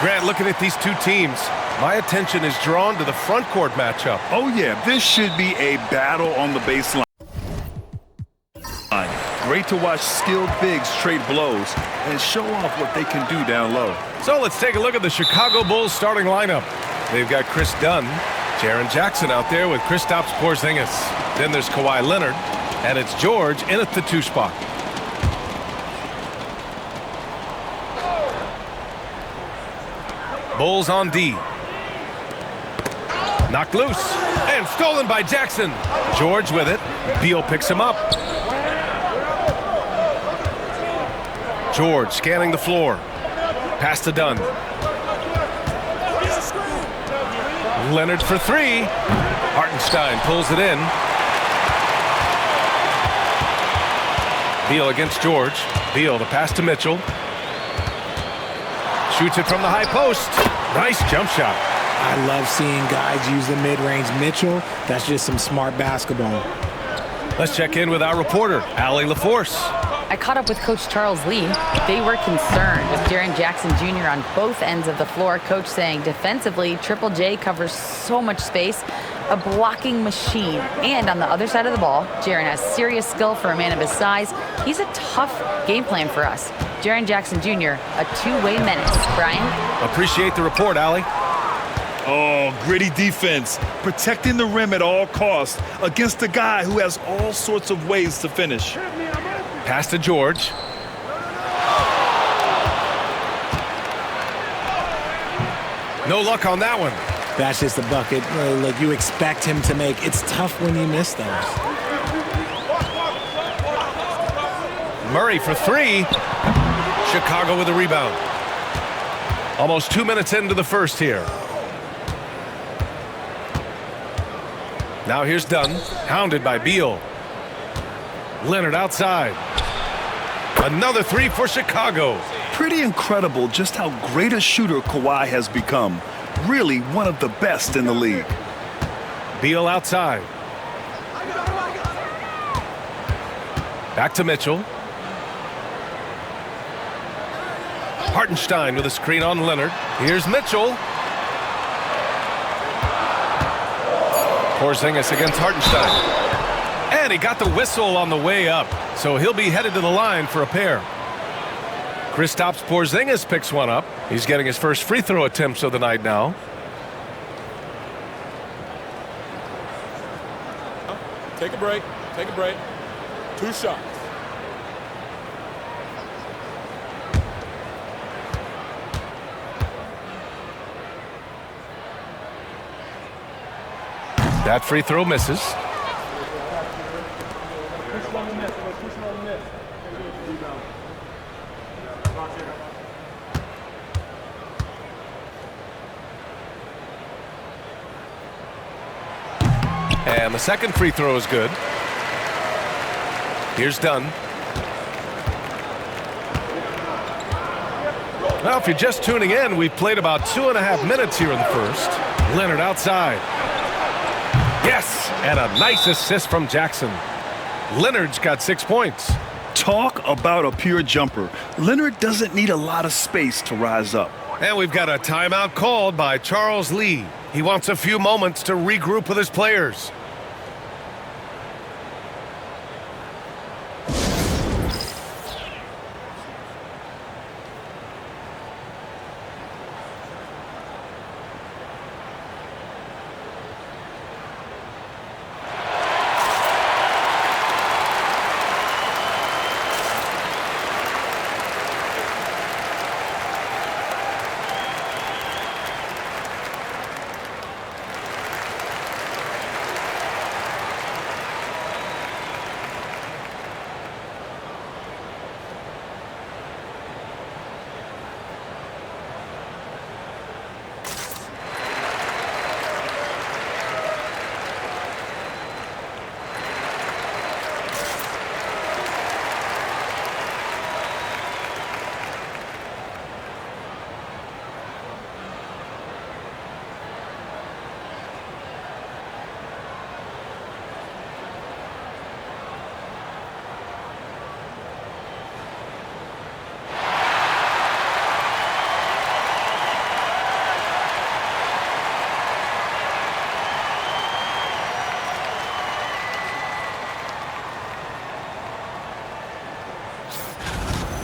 Grant, looking at these two teams, my attention is drawn to the front court matchup. Oh, yeah, this should be a battle on the baseline. Great to watch skilled bigs trade blows and show off what they can do down low. So let's take a look at the Chicago Bulls starting lineup. They've got Chris Dunn, Jaren Jackson out there with Kristaps Porzingis. Then there's Kawhi Leonard, and it's George in at the 2 spot. Bulls on D. Knocked loose and stolen by Jackson. George with it. Beal picks him up. George scanning the floor. Pass to Dunn. Leonard for 3. Hartenstein pulls it in. Beal against George. Beal the pass to Mitchell. Shoots it from the high post. Nice jump shot. I love seeing guys use the mid-range. Mitchell, that's just some smart basketball. Let's check in with our reporter, Allie LaForce. I caught up with Coach Charles Lee. They were concerned with Jaren Jackson Jr. on both ends of the floor. Coach saying defensively, Triple J covers so much space, a blocking machine. And on the other side of the ball, Jaren has serious skill for a man of his size. He's a tough game plan for us. Jaren Jackson Jr., a two-way menace. Brian? Appreciate the report, Allie. Oh, gritty defense, protecting the rim at all costs against a guy who has all sorts of ways to finish. Pass to George. No luck on that one. That's just a bucket. Look, you expect him to make. It's tough when you miss those. Murray for 3. Chicago with a rebound. Almost 2 minutes into the first here. Now here's Dunn, hounded by Beal. Leonard outside. Another 3 for Chicago. Pretty incredible just how great a shooter Kawhi has become. Really one of the best in the league. Beal outside. Back to Mitchell. Hartenstein with a screen on Leonard. Here's Mitchell. Porzingis against Hartenstein. And he got the whistle on the way up, so he'll be headed to the line for a pair. Kristaps Porzingis picks one up. He's getting his first free throw attempts of the night now. Take a break. Take a break. 2 shots. That free throw misses. And the second free throw is good. Here's Dunn. Well, if you're just tuning in, we've played about 2.5 minutes here in the first. Leonard outside. Yes, and a nice assist from Jackson. Leonard's got 6 points. Talk about a pure jumper. Leonard doesn't need a lot of space to rise up. And we've got a timeout called by Charles Lee. He wants a few moments to regroup with his players.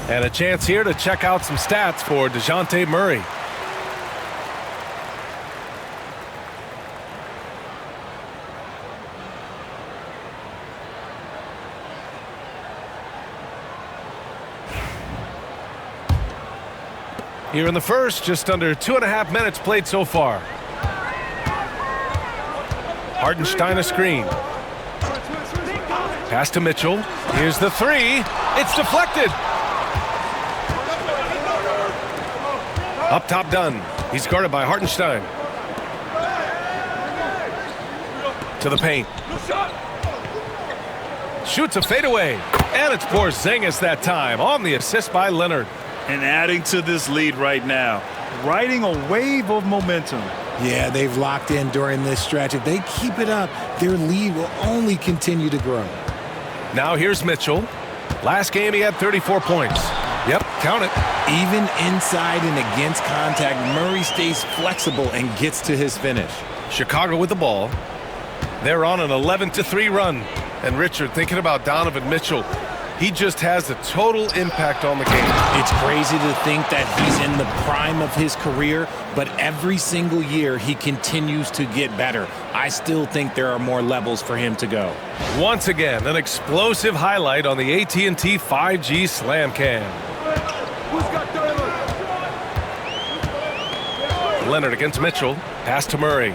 And a chance here to check out some stats for DeJounte Murray. Here in the first, just under 2.5 minutes played so far. Hartenstein a screen. Pass to Mitchell. Here's the three. It's deflected. Up top done. He's guarded by Hartenstein. To the paint. Shoots a fadeaway. And it's Porzingis that time on the assist by Leonard. And adding to this lead right now, riding a wave of momentum. Yeah, they've locked in during this stretch. If they keep it up, their lead will only continue to grow. Now here's Mitchell. Last game he had 34 points. Yep, count it. Even inside and against contact, Murray stays flexible and gets to his finish. Chicago with the ball. They're on an 11-3 run. And Richard, thinking about Donovan Mitchell, he just has a total impact on the game. It's crazy to think that he's in the prime of his career, but every single year he continues to get better. I still think there are more levels for him to go. Once again, an explosive highlight on the AT&T 5G Slam Cam. Leonard against Mitchell. Pass to Murray.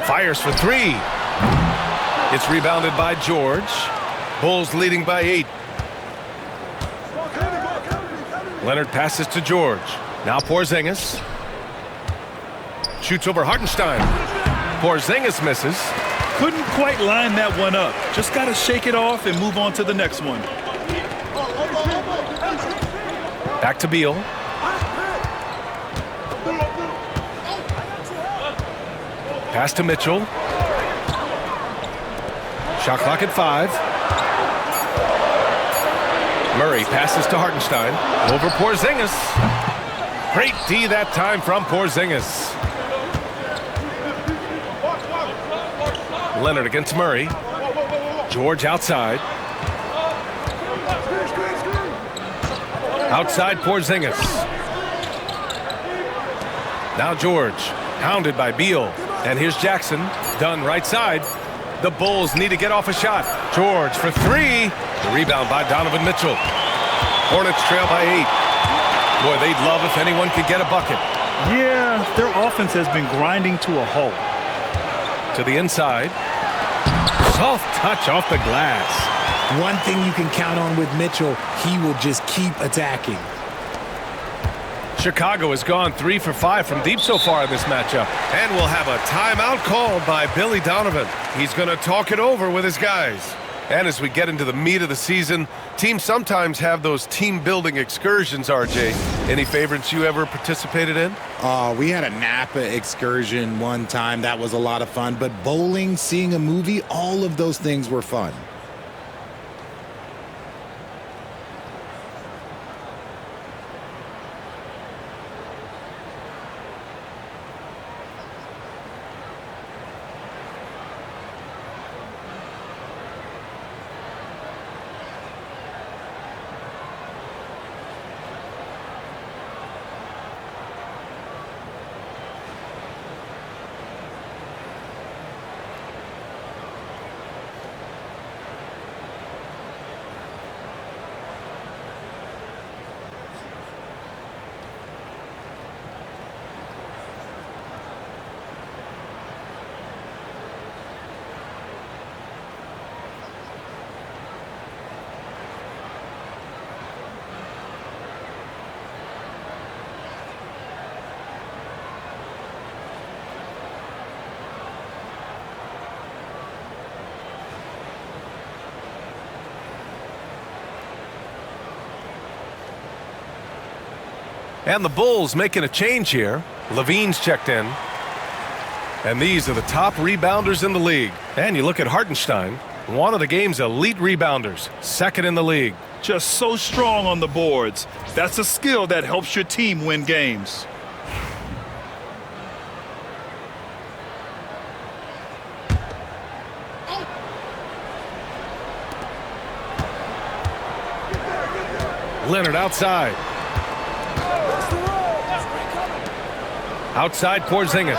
Fires for three. It's rebounded by George. Bulls leading by 8. Leonard passes to George. Now Porzingis. Shoots over Hartenstein. Porzingis misses. Couldn't quite line that one up. Just got to shake it off and move on to the next one. Back to Beal. Pass to Mitchell. Shot clock at 5. Murray passes to Hartenstein. Over Porzingis. Great D that time from Porzingis. Leonard against Murray. George outside. Outside Porzingis. Now George. Hounded by Beal. And here's Jackson. Done right side. The Bulls need to get off a shot. George for three. The rebound by Donovan Mitchell. Hornets trail by 8. Boy, they'd love if anyone could get a bucket. Yeah, their offense has been grinding to a halt. To the inside. Soft touch off the glass. One thing you can count on with Mitchell, he will just keep attacking. Chicago has gone 3 for 5 from deep so far in this matchup. And we'll have a timeout called by Billy Donovan. He's going to talk it over with his guys. And as we get into the meat of the season, teams sometimes have those team-building excursions, RJ. Any favorites you ever participated in? We had a Napa excursion one time. That was a lot of fun. But bowling, seeing a movie, all of those things were fun. And the Bulls making a change here. Levine's checked in. And these are the top rebounders in the league. And you look at Hartenstein, one of the game's elite rebounders, second in the league. Just so strong on the boards. That's a skill that helps your team win games. Leonard outside. Outside Porzingis.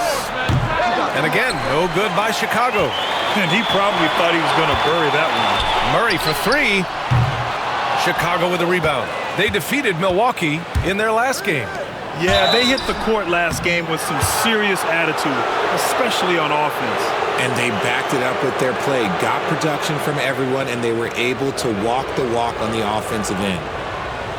And again, no good by Chicago. And he probably thought he was going to bury that one. Murray for three. Chicago with a rebound. They defeated Milwaukee in their last game. Yeah, they hit the court last game with some serious attitude, especially on offense. And they backed it up with their play, got production from everyone, and they were able to walk the walk on the offensive end.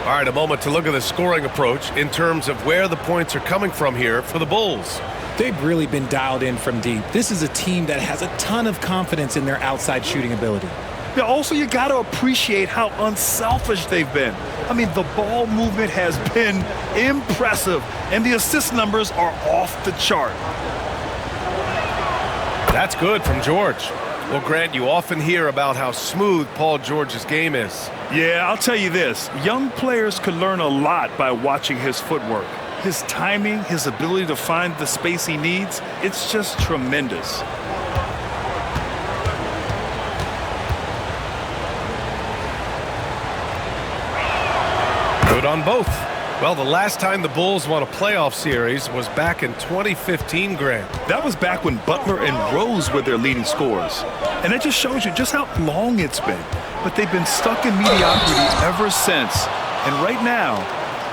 All right, a moment to look at the scoring approach in terms of where the points are coming from here for the Bulls. They've really been dialed in from deep. This is a team that has a ton of confidence in their outside shooting ability. Yeah, also, you got to appreciate how unselfish they've been. I mean, the ball movement has been impressive, and the assist numbers are off the chart. That's good from George. Well, Grant, you often hear about how smooth Paul George's game is. Yeah, I'll tell you this. Young players could learn a lot by watching his footwork. His timing, his ability to find the space he needs, it's just tremendous. Good on both. Well, the last time the Bulls won a playoff series was back in 2015, Grant. That was back when Butler and Rose were their leading scorers. And it just shows you just how long it's been. But they've been stuck in mediocrity ever since. And right now,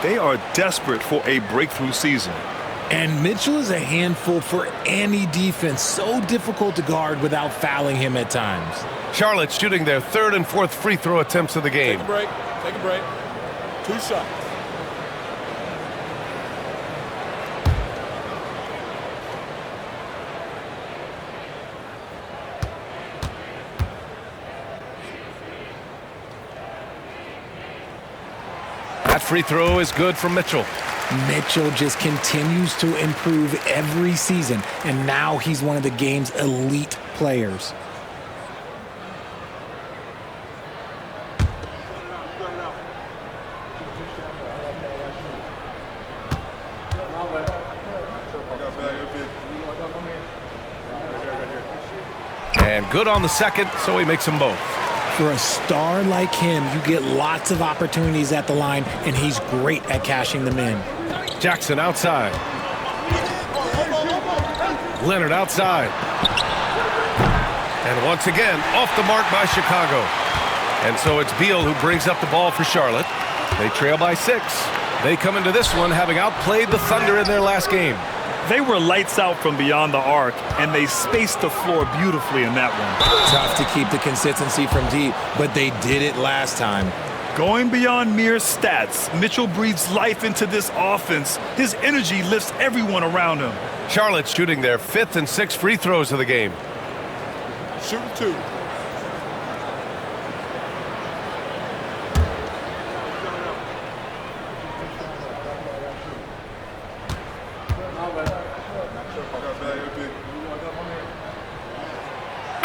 they are desperate for a breakthrough season. And Mitchell is a handful for any defense. So difficult to guard without fouling him at times. Charlotte shooting their third and fourth free throw attempts of the game. Take a break. Take a break. 2 shots. That free throw is good from Mitchell. Mitchell just continues to improve every season, and now he's one of the game's elite players. And good on the second, so he makes them both. For a star like him, you get lots of opportunities at the line, and he's great at cashing them in. Jackson outside. Leonard outside. And once again, off the mark by Chicago. And so it's Beal who brings up the ball for Charlotte. They trail by 6. They come into this one having outplayed the Thunder in their last game. They were lights out from beyond the arc, and they spaced the floor beautifully in that one. Tough to keep the consistency from deep, but they did it last time. Going beyond mere stats, Mitchell breathes life into this offense. His energy lifts everyone around him. Charlotte shooting their 5th and 6th free throws of the game. Shoot 2.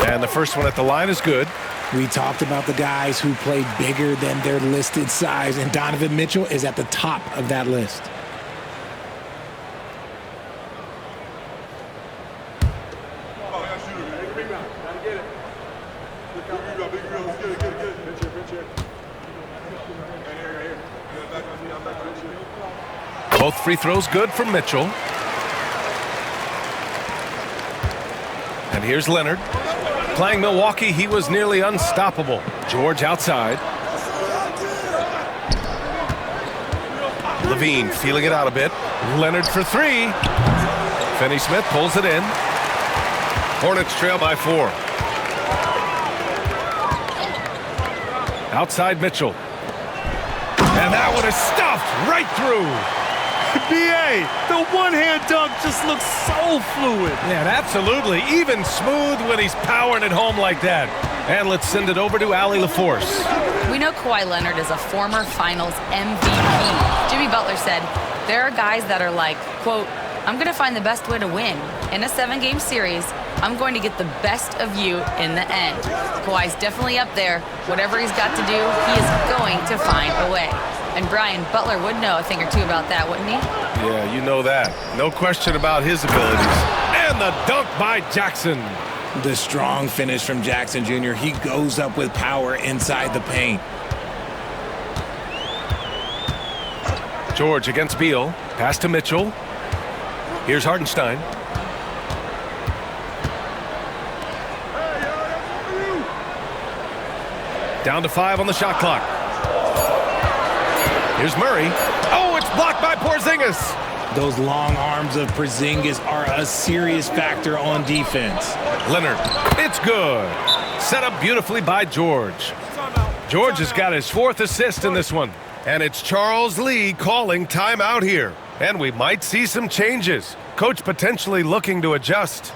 And the first one at the line is good. We talked about the guys who played bigger than their listed size, and Donovan Mitchell is at the top of that list. Both free throws good from Mitchell. And here's Leonard. Playing Milwaukee, he was nearly unstoppable. George outside. Levine feeling it out a bit. Leonard for 3. Finney-Smith pulls it in. Hornets trail by 4. Outside Mitchell. And that one is stuffed right through. B.A., the one-hand dunk just looks so fluid. Yeah, absolutely. Even smooth when he's powering it home like that. And let's send it over to Allie LaForce. We know Kawhi Leonard is a former Finals MVP. Jimmy Butler said, there are guys that are like, quote, I'm going to find the best way to win. In a 7-game series, I'm going to get the best of you in the end. Kawhi's definitely up there. Whatever he's got to do, he is going to find a way. And Brian, Butler would know a thing or two about that, wouldn't he? Yeah, you know that. No question about his abilities. And the dunk by Jackson. The strong finish from Jackson Jr. He goes up with power inside the paint. George against Beal. Pass to Mitchell. Here's Hardenstein. Down to 5 on the shot clock. Here's Murray. Oh, it's blocked by Porzingis. Those long arms of Porzingis are a serious factor on defense. Leonard. It's good. Set up beautifully by George. George has got his 4th assist in this one. And it's Charles Lee calling timeout here. And we might see some changes. Coach potentially looking to adjust.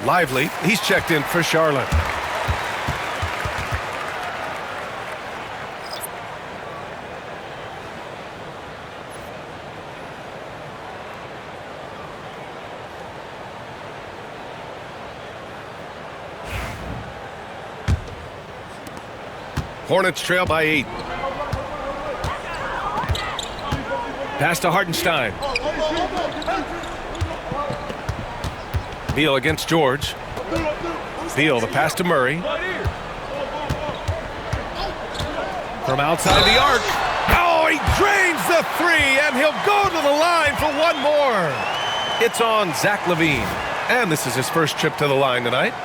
Lively. He's checked in for Charlotte. Hornets trail by 8. Pass to Hardenstein. Beal against George. Beal, the pass to Murray. From outside the arc. Oh, he drains the 3, and he'll go to the line for one more. It's on Zach LaVine, and this is his first trip to the line tonight.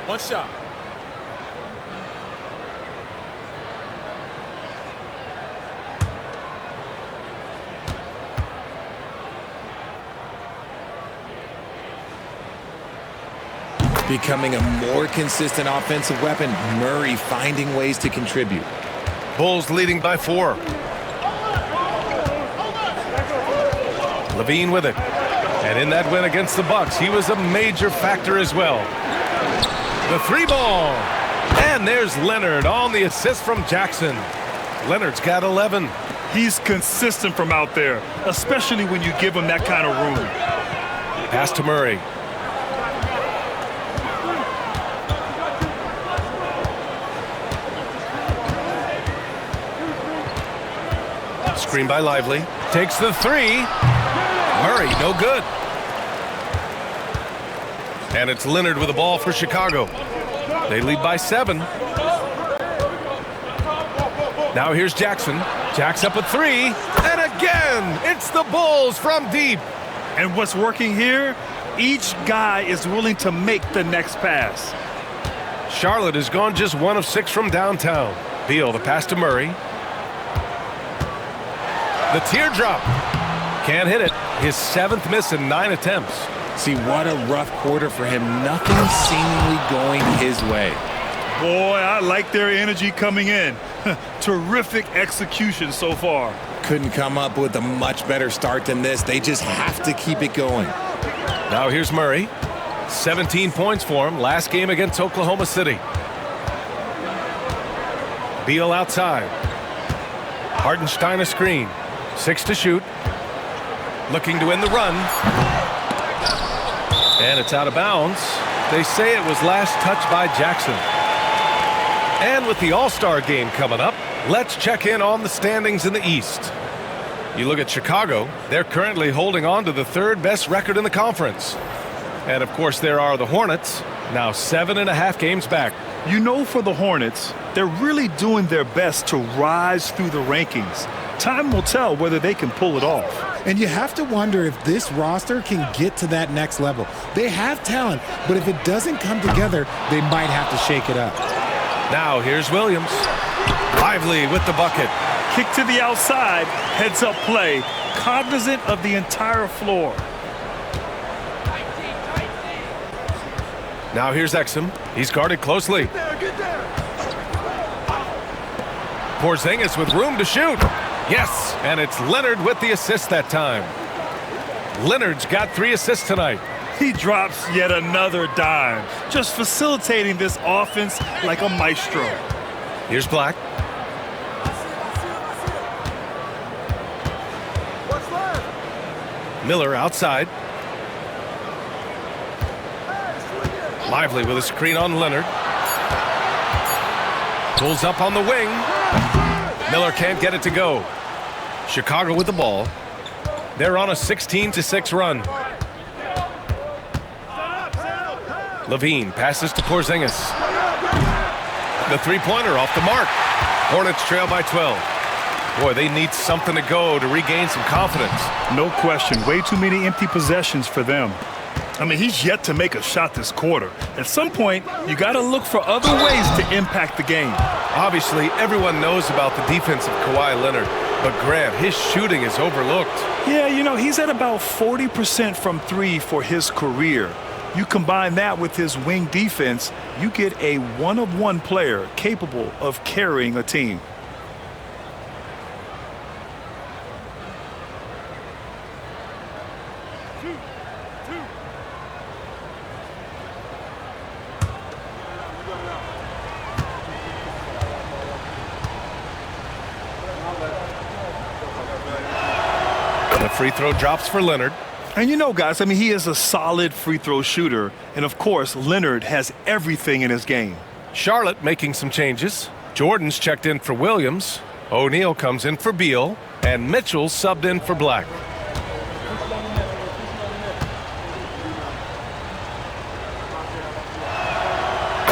One shot. Becoming a more consistent offensive weapon, Murray finding ways to contribute. Bulls leading by 4. LaVine with it. And in that win against the Bucks, he was a major factor as well. The 3-ball. And there's Leonard on the assist from Jackson. Leonard's got 11. He's consistent from out there, especially when you give him that kind of room. Pass to Murray. Screen by Lively. Takes the 3. Murray, no good. And it's Leonard with the ball for Chicago. They lead by 7. Now here's Jackson. Jack's up a 3. And again, it's the Bulls from deep. And what's working here? Each guy is willing to make the next pass. Charlotte has gone just 1 of 6 from downtown. Beal, the pass to Murray. The teardrop. Can't hit it. His 7th miss in 9 attempts. See, what a rough quarter for him. Nothing seemingly going his way. Boy, I like their energy coming in. Terrific execution so far. Couldn't come up with a much better start than this. They just have to keep it going. Now here's Murray. 17 points for him. Last game against Oklahoma City. Beal outside. Hardenstein a screen. 6 to shoot. Looking to end the run. And it's out of bounds. They say it was last touched by Jackson. And with the All-Star game coming up, let's check in on the standings in the East. You look at Chicago, they're currently holding on to the third best record in the conference. And of course there are the Hornets, now 7.5 games back. You know, for the Hornets, they're really doing their best to rise through the rankings. Time will tell whether they can pull it off. And you have to wonder if this roster can get to that next level. They have talent, but if it doesn't come together, they might have to shake it up. Now here's Williams. Lively with the bucket. Kick to the outside, heads up play, cognizant of the entire floor. Now here's Exum. He's guarded closely. Porzingis with room to shoot. Yes, and it's Leonard with the assist that time. Leonard's got 3 assists tonight. He drops yet another dime, just facilitating this offense like a maestro. Here's Black. Miller outside. Lively with a screen on Leonard. Pulls up on the wing. Miller can't get it to go. Chicago with the ball. They're on a 16-6 run. Levine passes to Porzingis. The three-pointer off the mark. Hornets trail by 12. Boy, they need something to go to regain some confidence. No question. Way too many empty possessions for them. I mean, he's yet to make a shot this quarter. At some point, you got to look for other ways to impact the game. Obviously, everyone knows about the defense of Kawhi Leonard, but Grant, his shooting is overlooked. Yeah, you know, he's at about 40% from 3 for his career. You combine that with his wing defense, you get a one-of-one player capable of carrying a team. The free throw drops for Leonard. And you know, guys, I mean, he is a solid free throw shooter. And, of course, Leonard has everything in his game. Charlotte making some changes. Jordan's checked in for Williams. O'Neal comes in for Beal. And Mitchell subbed in for Black.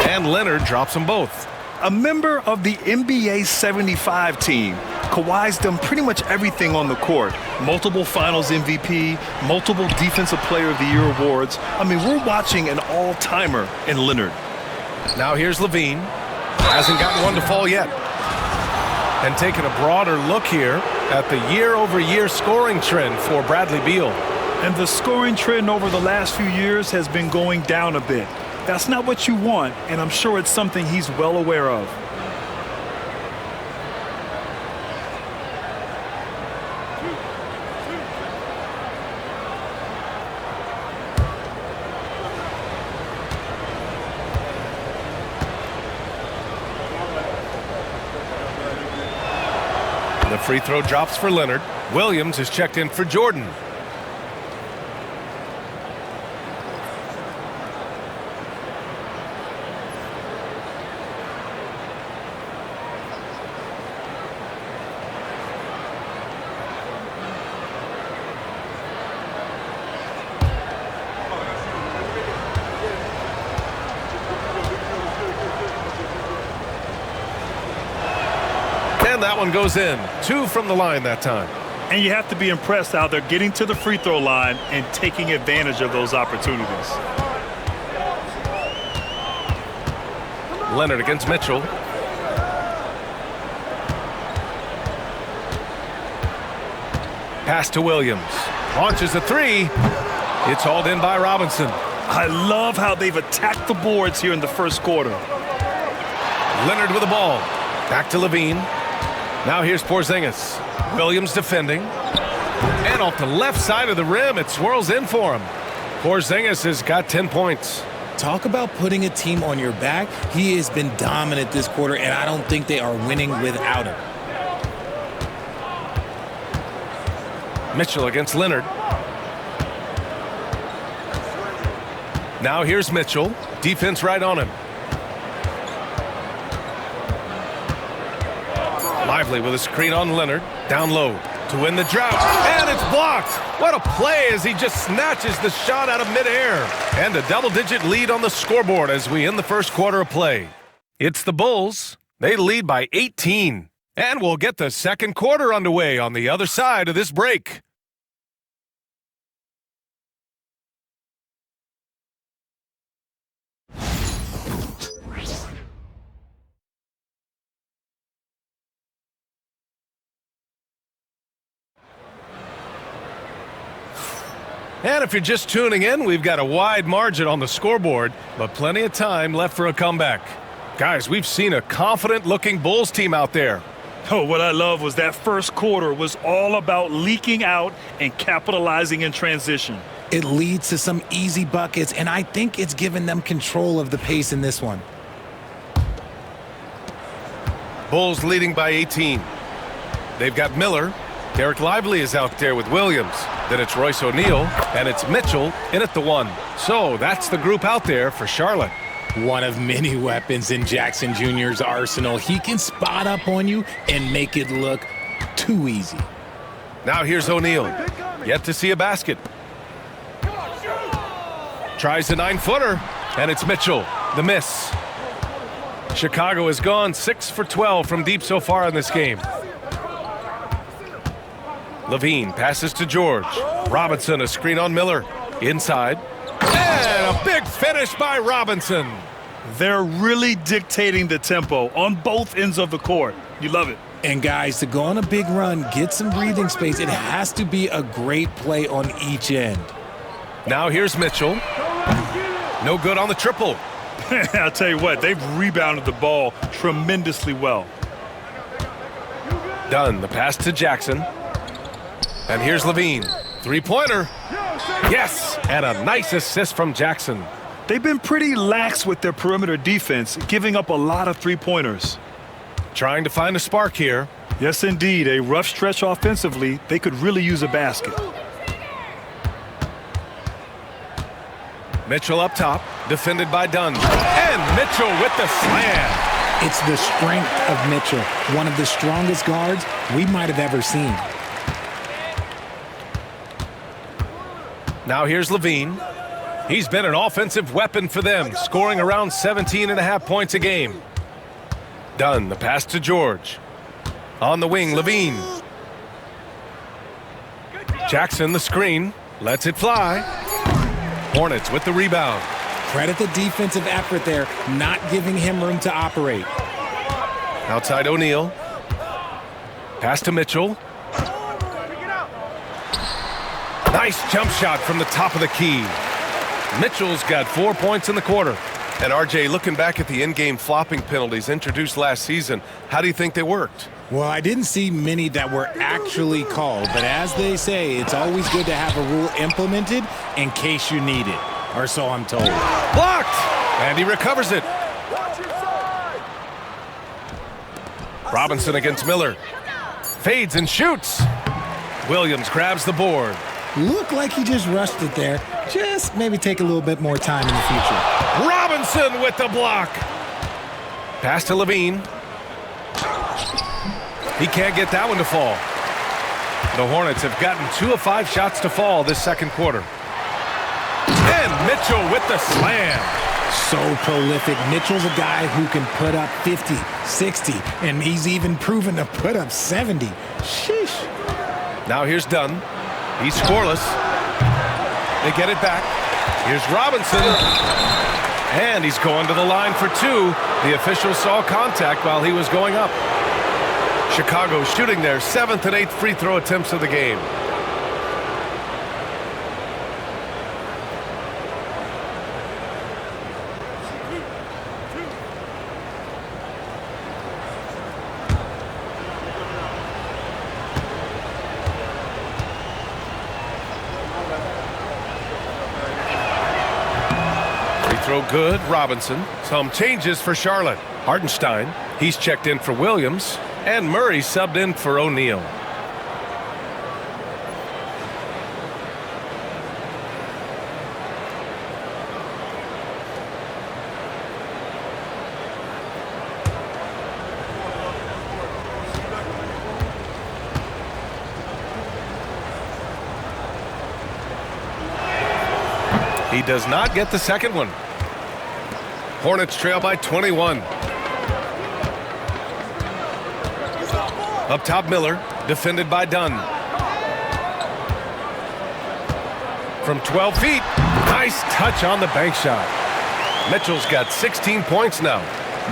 And Leonard drops them both. A member of the NBA 75 team. Kawhi's done pretty much everything on the court. Multiple Finals MVP, multiple Defensive Player of the Year awards. I mean, we're watching an all-timer in Leonard. Now here's Levine. Hasn't gotten one to fall yet. And taking a broader look here at the year-over-year scoring trend for Bradley Beal. And the scoring trend over the last few years has been going down a bit. That's not what you want, and I'm sure it's something he's well aware of. The free throw drops for Leonard. Williams is checked in for Jordan. And that one goes in. 2 from the line that time. And you have to be impressed how they're getting to the free throw line and taking advantage of those opportunities. Leonard against Mitchell. Pass to Williams. Launches a 3. It's hauled in by Robinson. I love how they've attacked the boards here in the first quarter. Leonard with the ball. Back to Levine. Now here's Porzingis. Williams defending. And off the left side of the rim, it swirls in for him. Porzingis has got 10 points. Talk about putting a team on your back. He has been dominant this quarter, and I don't think they are winning without him. Mitchell against Leonard. Now here's Mitchell. Defense right on him. Lively with a screen on Leonard. Down low to win the drought. And it's blocked. What a play as he just snatches the shot out of midair. And a double-digit lead on the scoreboard as we end the first quarter of play. It's the Bulls. They lead by 18. And we'll get the second quarter underway on the other side of this break. And if you're just tuning in, we've got a wide margin on the scoreboard, but plenty of time left for a comeback. Guys, we've seen a confident-looking Bulls team out there. Oh, what I love was that first quarter was all about leaking out and capitalizing in transition. It leads to some easy buckets, and I think it's given them control of the pace in this one. Bulls leading by 18. They've got Miller. Derek Lively is out there with Williams. Then it's Royce O'Neal, and it's Mitchell in at the 1. So that's the group out there for Charlotte. One of many weapons in Jackson Jr.'s arsenal. He can spot up on you and make it look too easy. Now here's O'Neal. Yet to see a basket. Tries a 9-footer, and it's Mitchell. The miss. Chicago has gone 6 for 12 from deep so far in this game. Levine passes to George. Robinson, a screen on Miller. Inside. And a big finish by Robinson. They're really dictating the tempo on both ends of the court. You love it. And guys, to go on a big run, get some breathing space, it has to be a great play on each end. Now here's Mitchell. No good on the triple. I'll tell you what, they've rebounded the ball tremendously well. Dunn, the pass to Jackson. And here's Levine. Three-pointer. Yes! And a nice assist from Jackson. They've been pretty lax with their perimeter defense, giving up a lot of three-pointers. Trying to find a spark here. Yes, indeed. A rough stretch offensively. They could really use a basket. Mitchell up top, defended by Dunn. And Mitchell with the slam. It's the strength of Mitchell, one of the strongest guards we might have ever seen. Now here's Levine. He's been an offensive weapon for them, scoring around 17.5 points a game. Dunn, the pass to George. On the wing, Levine. Jackson, the screen, lets it fly. Hornets with the rebound. Credit the defensive effort there, not giving him room to operate. Outside O'Neal. Pass to Mitchell. Nice jump shot from the top of the key. Mitchell's got 4 points in the quarter. And RJ, looking back at the in-game flopping penalties introduced last season, how do you think they worked? Well, I didn't see many that were actually called, but as they say, it's always good to have a rule implemented in case you need it, or so I'm told. Blocked! And he recovers it. Robinson against Miller. Fades and shoots. Williams grabs the board. Looked like he just rushed it there. Just maybe take a little bit more time in the future. Robinson with the block. Pass to Levine. He can't get that one to fall. The Hornets have gotten 2 of 5 shots to fall this second quarter. And Mitchell with the slam. So prolific. Mitchell's a guy who can put up 50, 60, and he's even proven to put up 70. Sheesh. Now here's Dunn. He's scoreless. They get it back. Here's Robinson. And he's going to the line for 2. The official saw contact while he was going up. Chicago shooting their 7th and 8th free throw attempts of the game. Throw good, Robinson. Some changes for Charlotte. Hartenstein, he's checked in for Williams, and Murray subbed in for O'Neal. He does not get the second one. Hornets trail by 21. Up top, Miller, defended by Dunn. From 12 feet, nice touch on the bank shot. Mitchell's got 16 points now.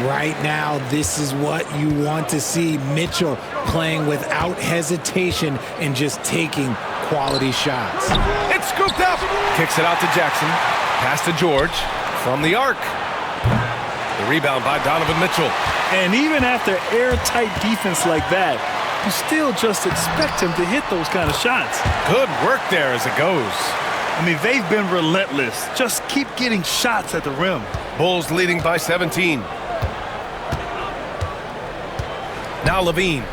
Right now, this is what you want to see. Mitchell playing without hesitation and just taking quality shots. It's scooped up. Kicks it out to Jackson. Pass to George from the arc. The rebound by Donovan Mitchell. And even after airtight defense like that, you still just expect him to hit those kind of shots. Good work there as it goes. I mean, they've been relentless. Just keep getting shots at the rim. Bulls leading by 17. Now Levine.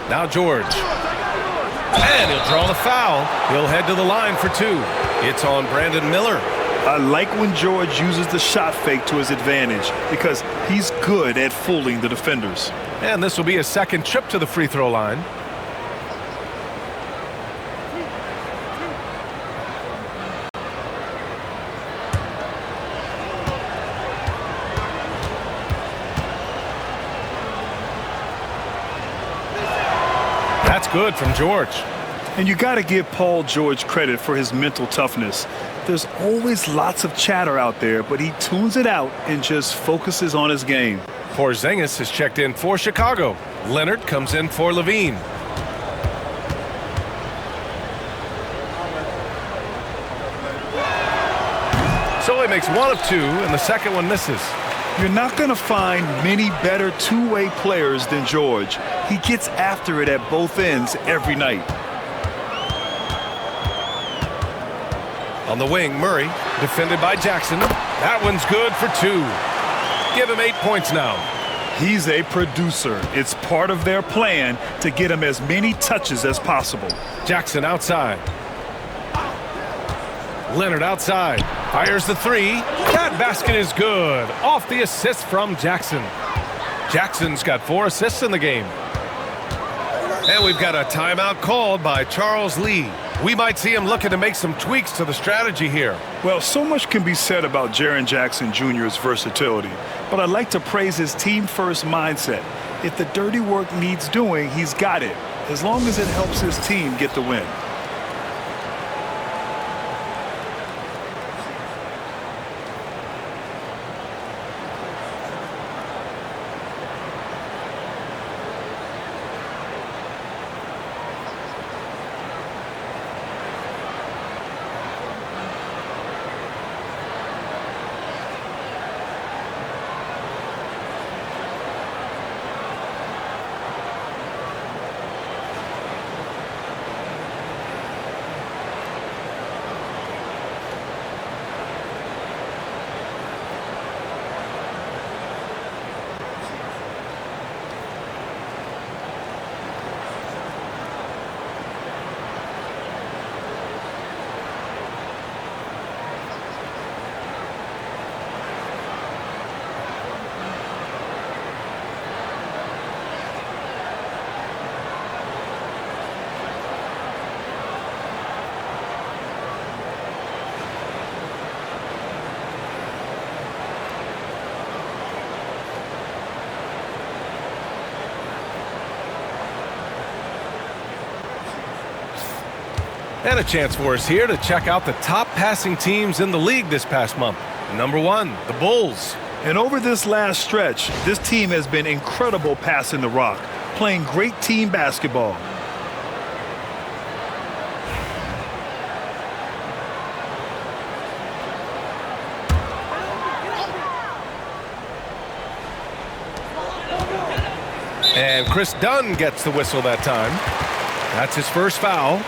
Now George. And he'll draw the foul. He'll head to the line for two. It's on Brandon Miller. I like when George uses the shot fake to his advantage because he's good at fooling the defenders. And this will be a second trip to the free throw line. That's good from George. And you got to give Paul George credit for his mental toughness. There's always lots of chatter out there, but he tunes it out and just focuses on his game. Porzingis is checked in for Chicago. Leonard comes in for Levine. So he makes one of two, and the second one misses. You're not going to find many better two-way players than George. He gets after it at both ends every night. On the wing, Murray, defended by Jackson. That one's good for two. Give him 8 points now. He's a producer. It's part of their plan to get him as many touches as possible. Jackson outside. Leonard outside. Fires the three. That basket is good. Off the assist from Jackson. Jackson's got 4 assists in the game. And we've got a timeout called by Charles Lee. We might see him looking to make some tweaks to the strategy here. Well, so much can be said about Jaren Jackson Jr.'s versatility, but I'd like to praise his team-first mindset. If the dirty work needs doing, he's got it, as long as it helps his team get the win. And a chance for us here to check out the top passing teams in the league this past month. Number 1, the Bulls. And over this last stretch, this team has been incredible passing the rock, playing great team basketball. And Chris Dunn gets the whistle that time. That's his first foul.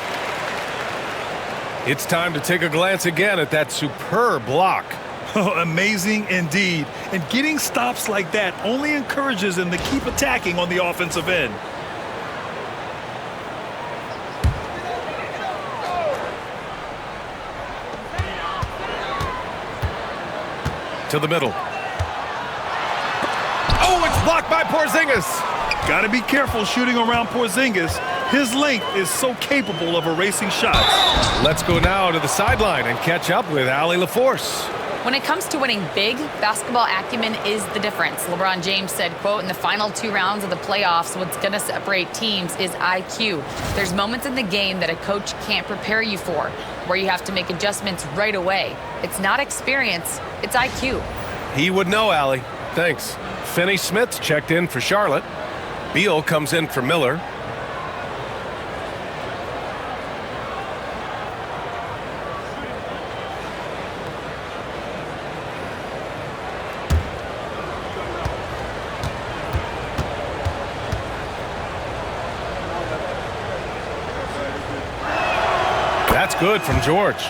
It's time to take a glance again at that superb block. Oh, amazing indeed. And getting stops like that only encourages him to keep attacking on the offensive end. To the middle. Oh, it's blocked by Porzingis. Got to be careful shooting around Porzingis. His length is so capable of erasing shots. Let's go now to the sideline and catch up with Allie LaForce. When it comes to winning big, basketball acumen is the difference. LeBron James said, quote, in the final 2 rounds of the playoffs, what's going to separate teams is IQ. There's moments in the game that a coach can't prepare you for, where you have to make adjustments right away. It's not experience, it's IQ. He would know, Allie. Thanks. Finney Smith checked in for Charlotte. Beal comes in for Miller. That's good from George.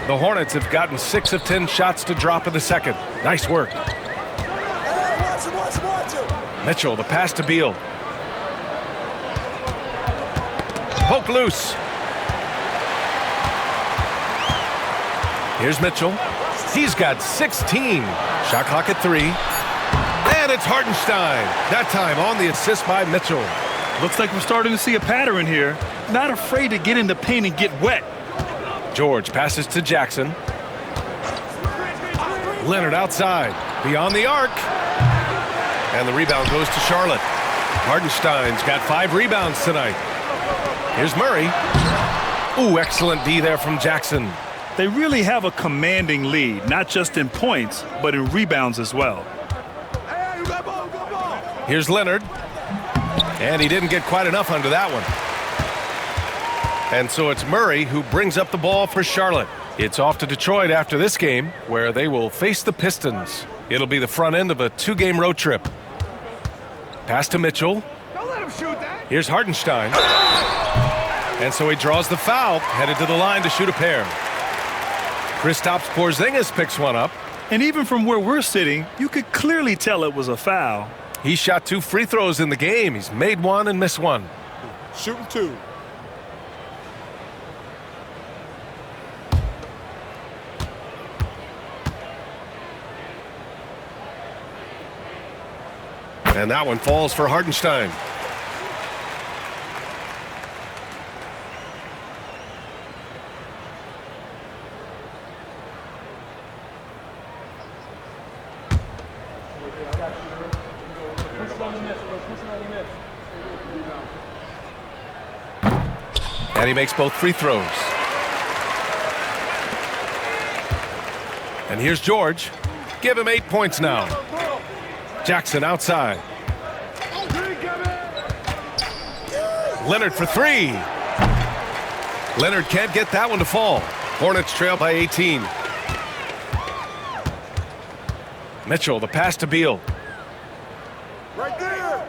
The Hornets have gotten 6 of 10 shots to drop in the second. Nice work. Mitchell, the pass to Beal. Poke loose. Here's Mitchell. He's got 16. Shot clock at 3. And it's Hartenstein. That time on the assist by Mitchell. Looks like we're starting to see a pattern here. Not afraid to get in the paint and get wet. George passes to Jackson. Leonard outside. Beyond the arc. And the rebound goes to Charlotte. Hartenstein's got 5 rebounds tonight. Here's Murray. Ooh, excellent D there from Jackson. They really have a commanding lead, not just in points, but in rebounds as well. Here's Leonard. And he didn't get quite enough under that one. And so it's Murray who brings up the ball for Charlotte. It's off to Detroit after this game, where they will face the Pistons. It'll be the front end of a 2-game road trip. Pass to Mitchell. Don't let him shoot that. Here's Hartenstein. And so he draws the foul, headed to the line to shoot a pair. Kristaps Porzingis picks one up. And even from where we're sitting, you could clearly tell it was a foul. He shot 2 free throws in the game. He's made 1 and missed 1. Shooting 2. And that one falls for Hartenstein. And he makes both free throws. And here's George. Give him 8 points now. Jackson outside. Leonard for 3. Leonard can't get that one to fall. Hornets trail by 18. Mitchell, the pass to Beal. Right there.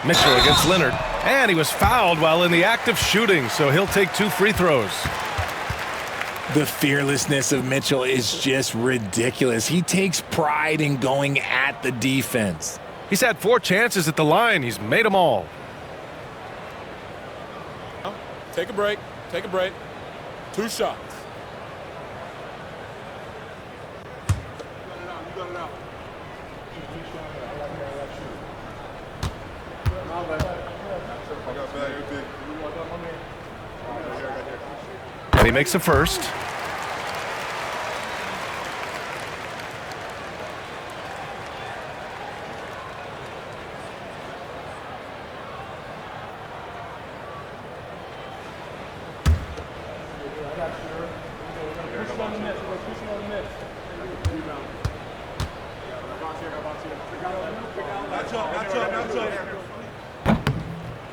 Mitchell against Leonard. And he was fouled while in the act of shooting, so he'll take 2 free throws. The fearlessness of Mitchell is just ridiculous. He takes pride in going at the defense. He's had 4 chances at the line. He's made them all. Take a break. Take a break. 2 shots. And he makes the first.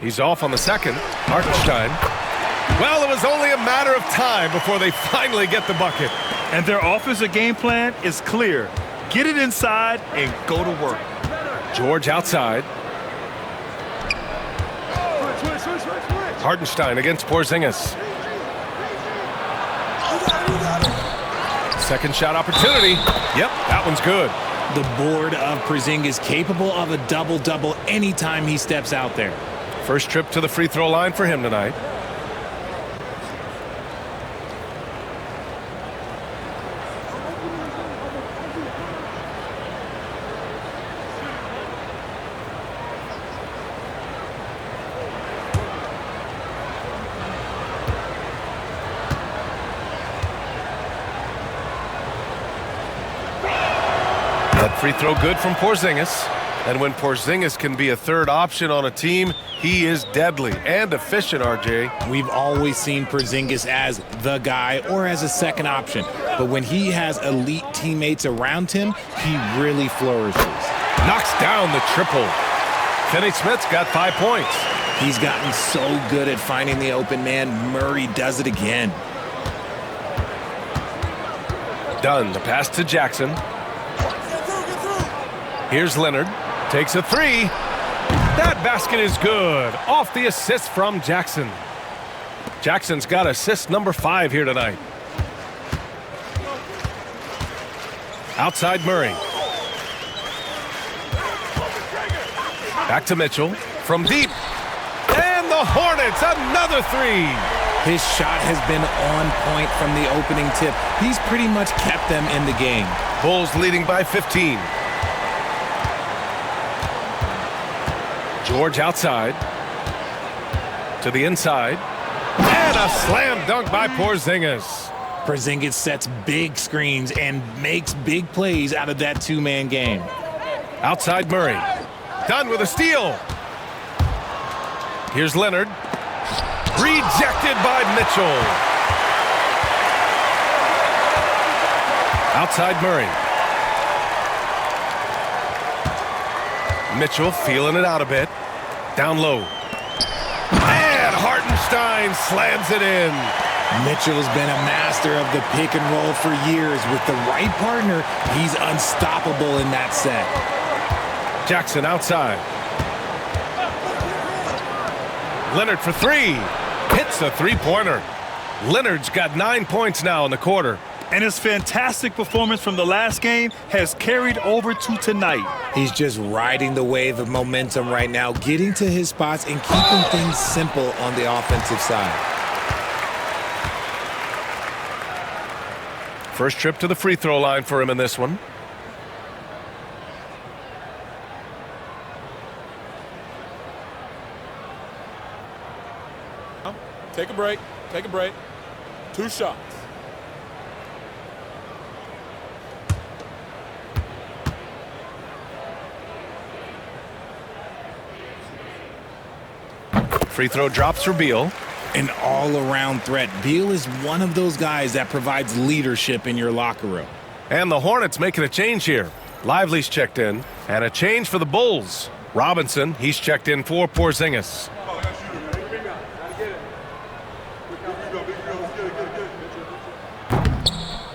He's off on the second. Hartenstein. Well, it was only a matter of time before they finally get the bucket. And their offensive game plan is clear. Get it inside and go to work. George outside. Hartenstein against Porzingis. Second shot opportunity. Yep, that one's good. The board of Porzingis capable of a double-double anytime he steps out there. First trip to the free throw line for him tonight. That free throw good from Porzingis. And when Porzingis can be a third option on a team, he is deadly and efficient, RJ. We've always seen Porzingis as the guy or as a second option. But when he has elite teammates around him, he really flourishes. Knocks down the triple. Finney-Smith's got 5 points. He's gotten so good at finding the open man. Murray does it again. Dunn, the pass to Jackson. Here's Leonard. Takes a three. That basket is good. Off the assist from Jackson. Jackson's got assist number 5 here tonight. Outside Murray. Back to Mitchell. From deep. And the Hornets, another three. His shot has been on point from the opening tip. He's pretty much kept them in the game. Bulls leading by 15. George outside. To the inside. And a slam dunk by Porzingis. Porzingis sets big screens and makes big plays out of that two-man game. Outside Murray. Dunn with a steal. Here's Leonard. Rejected by Mitchell. Outside Murray. Mitchell feeling it out a bit. Down low. And Hartenstein slams it in. Mitchell's been a master of the pick and roll for years. With the right partner, he's unstoppable in that set. Jackson outside. Leonard for three. Hits a three-pointer. Leonard's got 9 points now in the quarter. And his fantastic performance from the last game has carried over to tonight. He's just riding the wave of momentum right now, getting to his spots and keeping things simple on the offensive side. First trip to the free throw line for him in this one. Take a break. Take a break. 2 shots. Free throw drops for Beal. An all-around threat. Beal is one of those guys that provides leadership in your locker room. And the Hornets making a change here. Lively's checked in. And a change for the Bulls. Robinson, he's checked in for Porzingis.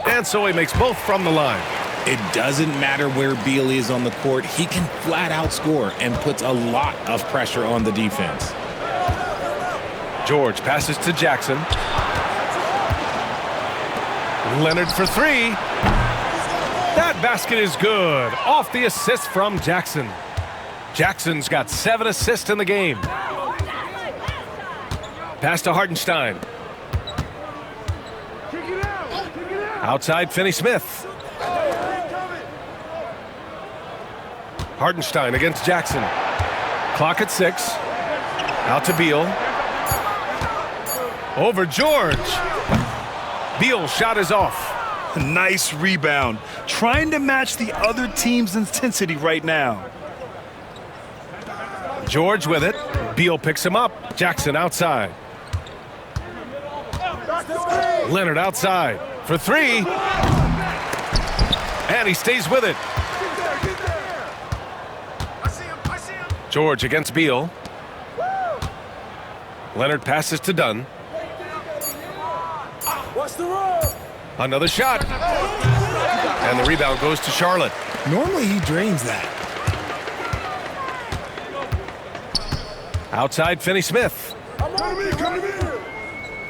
And so he makes both from the line. It doesn't matter where Beal is on the court. He can flat out score and puts a lot of pressure on the defense. George passes to Jackson. Leonard for three. That basket is good. Off the assist from Jackson. Jackson's got 7 assists in the game. Pass to Hartenstein. Outside Finney-Smith. Hartenstein against Jackson. Clock at 6. Out to Beal. Over George. Beal's shot is off. Nice rebound. Trying to match the other team's intensity right now. George with it. Beal picks him up. Jackson outside. Leonard outside for three. And he stays with it. George against Beal. Leonard passes to Dunn. Another shot. And the rebound goes to Charlotte. Normally he drains that. Outside Finney-Smith.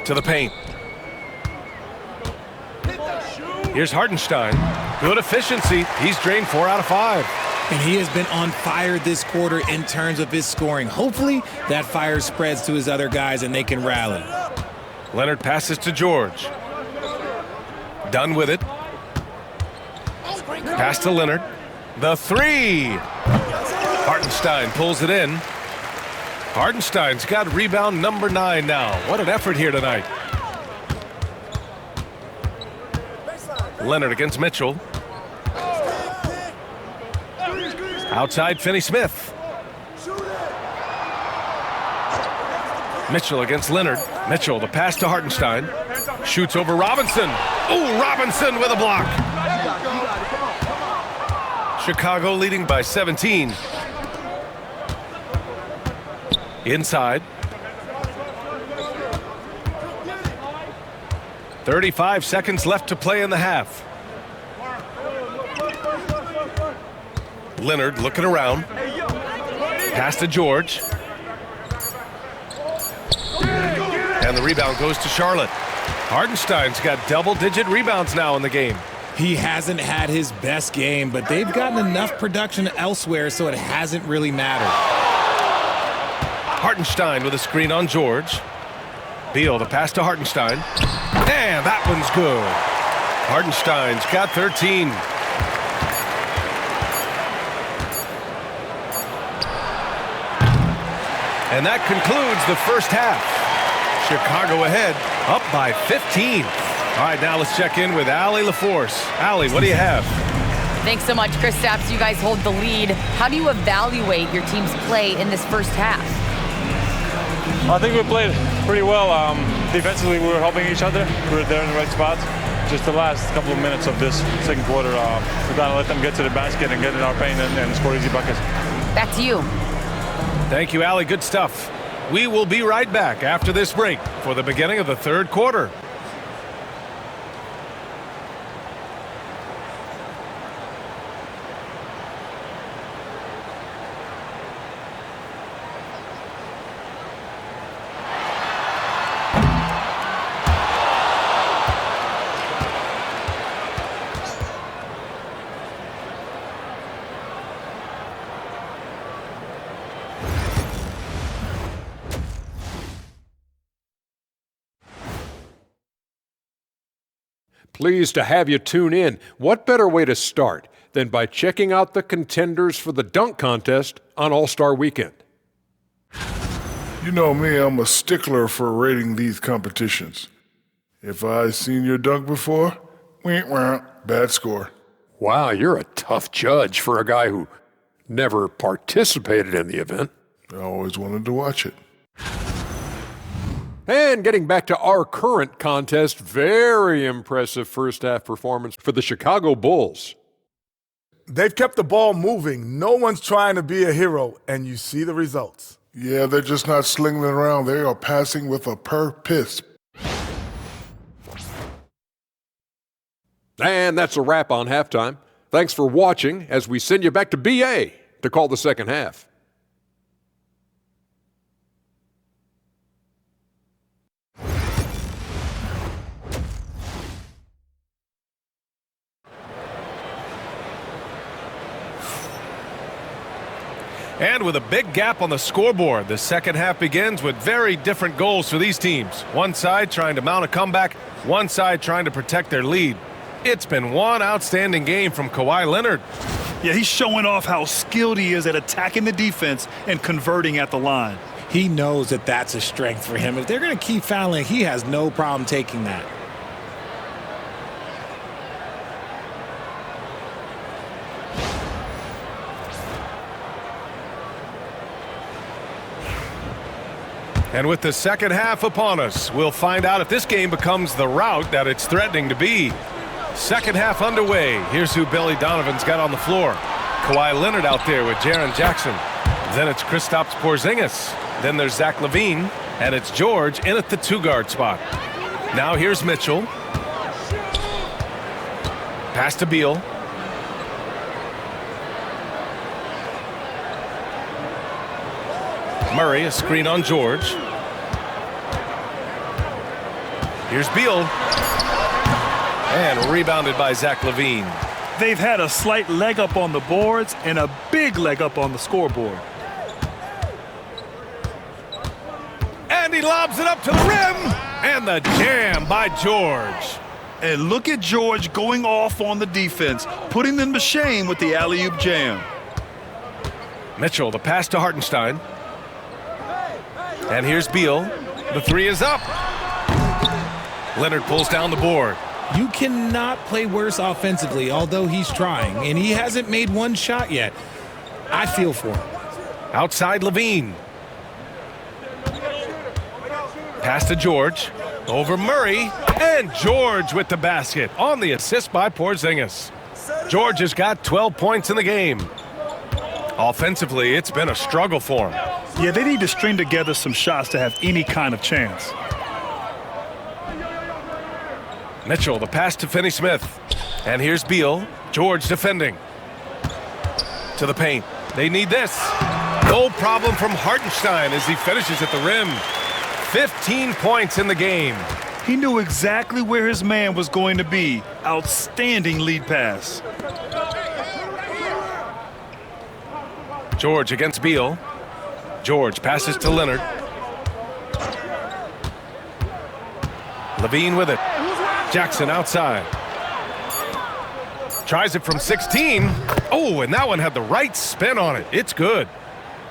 To the paint. Here's Hartenstein. Good efficiency. He's drained 4 out of 5. And he has been on fire this quarter in terms of his scoring. Hopefully that fire spreads to his other guys and they can rally. Leonard passes to George. Dunn with it. Pass to Leonard. The three. Hartenstein pulls it in. Hartenstein's got rebound number 9 now. What an effort here tonight. Leonard against Mitchell. Outside Finney-Smith. Mitchell against Leonard. Mitchell, the pass to Hartenstein. Shoots over Robinson. Ooh, Robinson with a block. Chicago leading by 17. Inside. 35 seconds left to play in the half. Leonard looking around. Pass to George. And the rebound goes to Charlotte. Hartenstein's got double-digit rebounds now in the game. He hasn't had his best game, but they've gotten enough production elsewhere, so it hasn't really mattered. Hartenstein with a screen on George. Beal, the pass to Hartenstein. And that one's good. Hartenstein's got 13. And that concludes the first half. Chicago ahead, up by 15. All right, now let's check in with Allie LaForce. Allie, what do you have? Thanks so much, Kristaps. You guys hold the lead. How do you evaluate your team's play in this first half? I think we played pretty well. Defensively, we were helping each other. We were there in the right spots. Just the last couple of minutes of this second quarter, we got to let them get to the basket and get in our paint and score easy buckets. Back to you. Thank you, Allie. Good stuff. We will be right back after this break for the beginning of the third quarter. Pleased to have you tune in. What better way to start than by checking out the contenders for the dunk contest on All-Star Weekend? You know me, I'm a stickler for rating these competitions. If I've seen your dunk before, bad score. Wow, you're a tough judge for a guy who never participated in the event. I always wanted to watch it. And getting back to our current contest, very impressive first half performance for the Chicago Bulls. They've kept the ball moving. No one's trying to be a hero, and you see the results. Yeah, they're just not slinging it around. They are passing with a purpose. And that's a wrap on halftime. Thanks for watching as we send you back to BA to call the second half. And with a big gap on the scoreboard, the second half begins with very different goals for these teams. One side trying to mount a comeback, one side trying to protect their lead. It's been one outstanding game from Kawhi Leonard. Yeah, he's showing off how skilled he is at attacking the defense and converting at the line. He knows that that's a strength for him. If they're going to keep fouling, he has no problem taking that. And with the second half upon us, we'll find out if this game becomes the rout that it's threatening to be. Second half underway. Here's who Billy Donovan's got on the floor. Kawhi Leonard out there with Jaren Jackson. Then it's Kristaps Porzingis. Then there's Zach LaVine. And it's George in at the two-guard spot. Now here's Mitchell. Pass to Beal. Murray, a screen on George. Here's Beal. And rebounded by Zach LaVine. They've had a slight leg up on the boards and a big leg up on the scoreboard. And he lobs it up to the rim. And the jam by George. And look at George going off on the defense, putting them to shame with the alley-oop jam. Mitchell, the pass to Hartenstein. And here's Beal. The three is up. Leonard pulls down the board. You cannot play worse offensively, although he's trying, and he hasn't made one shot yet. I feel for him. Outside Levine. Pass to George. Over Murray. And George with the basket on the assist by Porzingis. George has got 12 points in the game. Offensively, it's been a struggle for him. Yeah, they need to string together some shots to have any kind of chance. Mitchell, the pass to Finney-Smith. And here's Beal. George defending. To the paint. They need this. No problem from Hartenstein as he finishes at the rim. 15 points in the game. He knew exactly where his man was going to be. Outstanding lead pass. George against Beal. George passes to Leonard. Levine with it. Jackson outside. Tries it from 16. Oh, and that one had the right spin on it. It's good.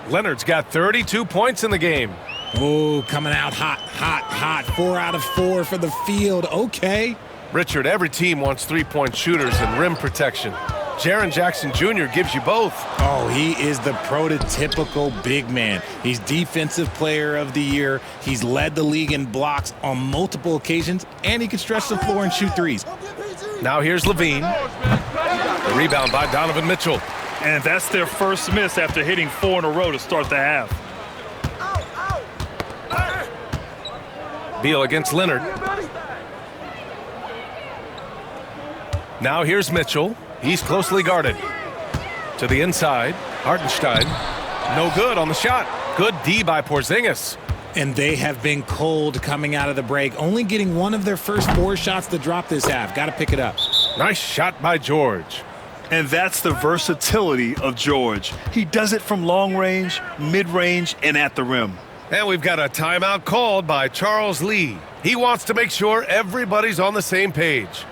Leonard's got 32 points in the game. Oh, coming out hot, hot, hot. 4 out of 4 for the field. Okay. Richard, every team wants three-point shooters and rim protection. Jaren Jackson Jr. gives you both. Oh, he is the prototypical big man. He's Defensive Player of the Year. He's led the league in blocks on multiple occasions, and he can stretch the floor and shoot threes. Now here's Levine. The rebound by Donovan Mitchell. And that's their first miss after hitting 4 in a row to start the half. Beal against Leonard. Now here's Mitchell. He's closely guarded. To the inside, Hartenstein. No good on the shot. Good D by Porzingis. And they have been cold coming out of the break, only getting one of their first 4 shots to drop this half. Got to pick it up. Nice shot by George. And that's the versatility of George. He does it from long range, mid-range, and at the rim. And we've got a timeout called by Charles Lee. He wants to make sure everybody's on the same page.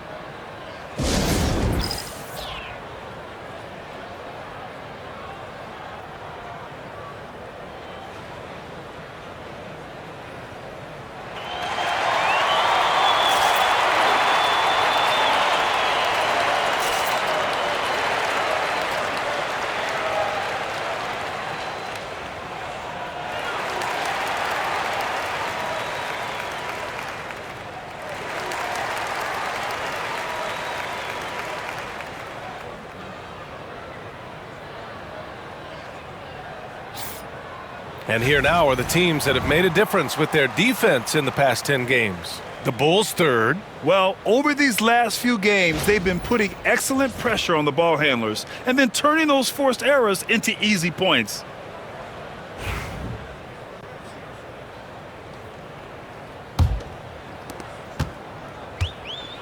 And here now are the teams that have made a difference with their defense in the past 10 games. The Bulls third. Well, over these last few games, they've been putting excellent pressure on the ball handlers and then turning those forced errors into easy points.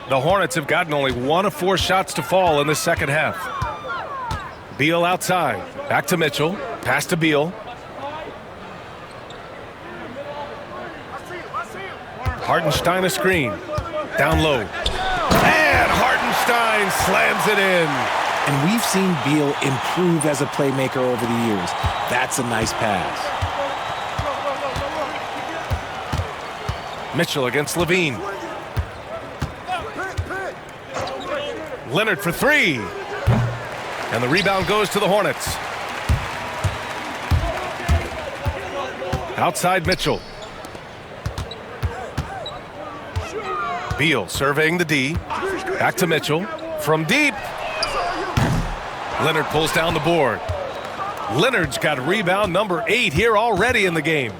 The Hornets have gotten only 1 of 4 shots to fall in the second half. Beal outside. Back to Mitchell. Pass to Beal. Hartenstein a screen. Down low. And Hartenstein slams it in. And we've seen Beal improve as a playmaker over the years. That's a nice pass. Mitchell against Levine. Leonard for 3. And the rebound goes to the Hornets. Outside Mitchell. Beal surveying the D. Back to Mitchell. From deep. Leonard pulls down the board. Leonard's got rebound number 8 here already in the game.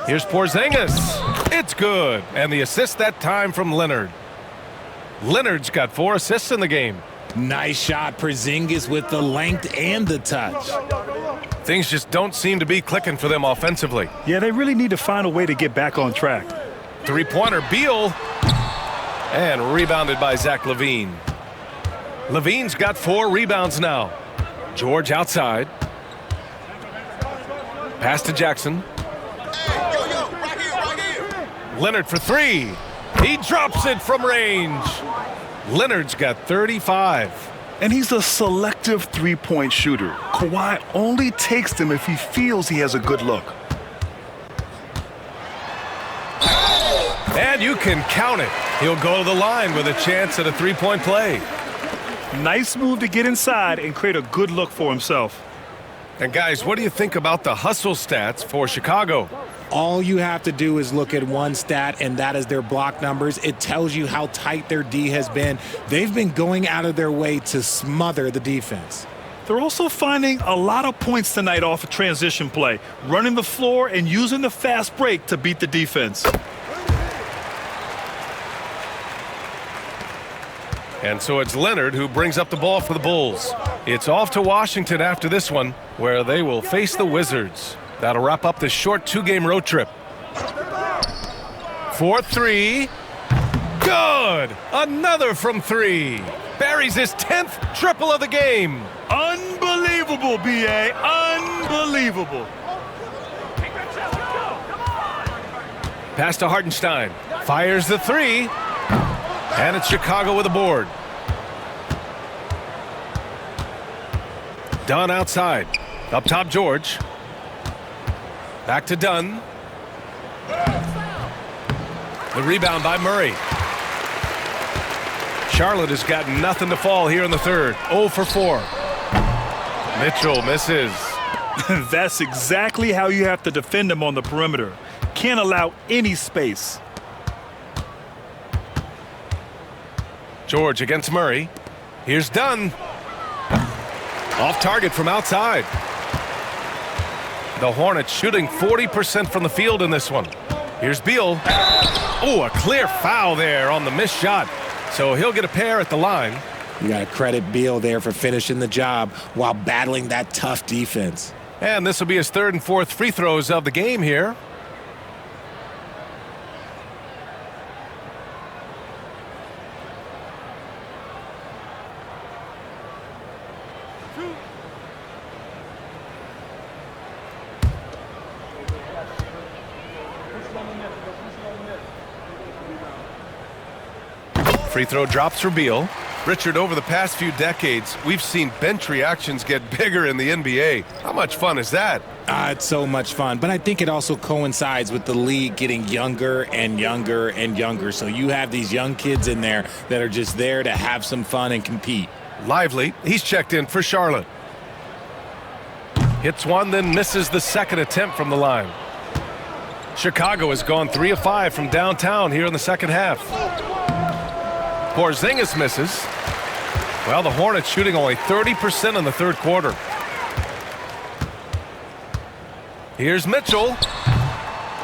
Here's Porzingis. It's good. And the assist that time from Leonard. Leonard's got 4 assists in the game. Nice shot, Porzingis with the length and the touch. Things just don't seem to be clicking for them offensively. Yeah, they really need to find a way to get back on track. Three-pointer, Beal. And rebounded by Zach Levine. Levine's got 4 rebounds now. George outside. Pass to Jackson. Leonard for 3. He drops it from range. Leonard's got 35. And he's a selective three-point shooter. Kawhi only takes them if he feels he has a good look. And you can count it. He'll go to the line with a chance at a 3-point play. Nice move to get inside and create a good look for himself. And guys, what do you think about the hustle stats for Chicago? All you have to do is look at one stat, and that is their block numbers. It tells you how tight their D has been. They've been going out of their way to smother the defense. They're also finding a lot of points tonight off of transition play, running the floor and using the fast break to beat the defense. And so it's Leonard who brings up the ball for the Bulls. It's off to Washington after this one, where they will face the Wizards. That'll wrap up this short 2-game road trip. 4-3. Good! Another from 3. Buries his 10th triple of the game. Unbelievable, B.A. Unbelievable. Pass to Hartenstein. Fires the 3. And it's Chicago with a board. Dunn outside. Up top, George. Back to Dunn. The rebound by Murray. Charlotte has got nothing to fall here in the third. 0 for 4. Mitchell misses. That's exactly how you have to defend him on the perimeter. Can't allow any space. George against Murray. Here's Dunn. Off target from outside. The Hornets shooting 40% from the field in this one. Here's Beal. Oh, a clear foul there on the missed shot. So he'll get a pair at the line. You got to credit Beal there for finishing the job while battling that tough defense. And this will be his 3rd and 4th free throws of the game here. Free throw drops for Beal. Richard, over the past few decades, we've seen bench reactions get bigger in the NBA. How much fun is that? It's so much fun, but I think it also coincides with the league getting younger and younger and younger. So you have these young kids in there that are just there to have some fun and compete. Lively, he's checked in for Charlotte. Hits one, then misses the second attempt from the line. Chicago has gone 3 of 5 from downtown here in the second half. Porzingis misses. Well, the Hornets shooting only 30% in the third quarter. Here's Mitchell.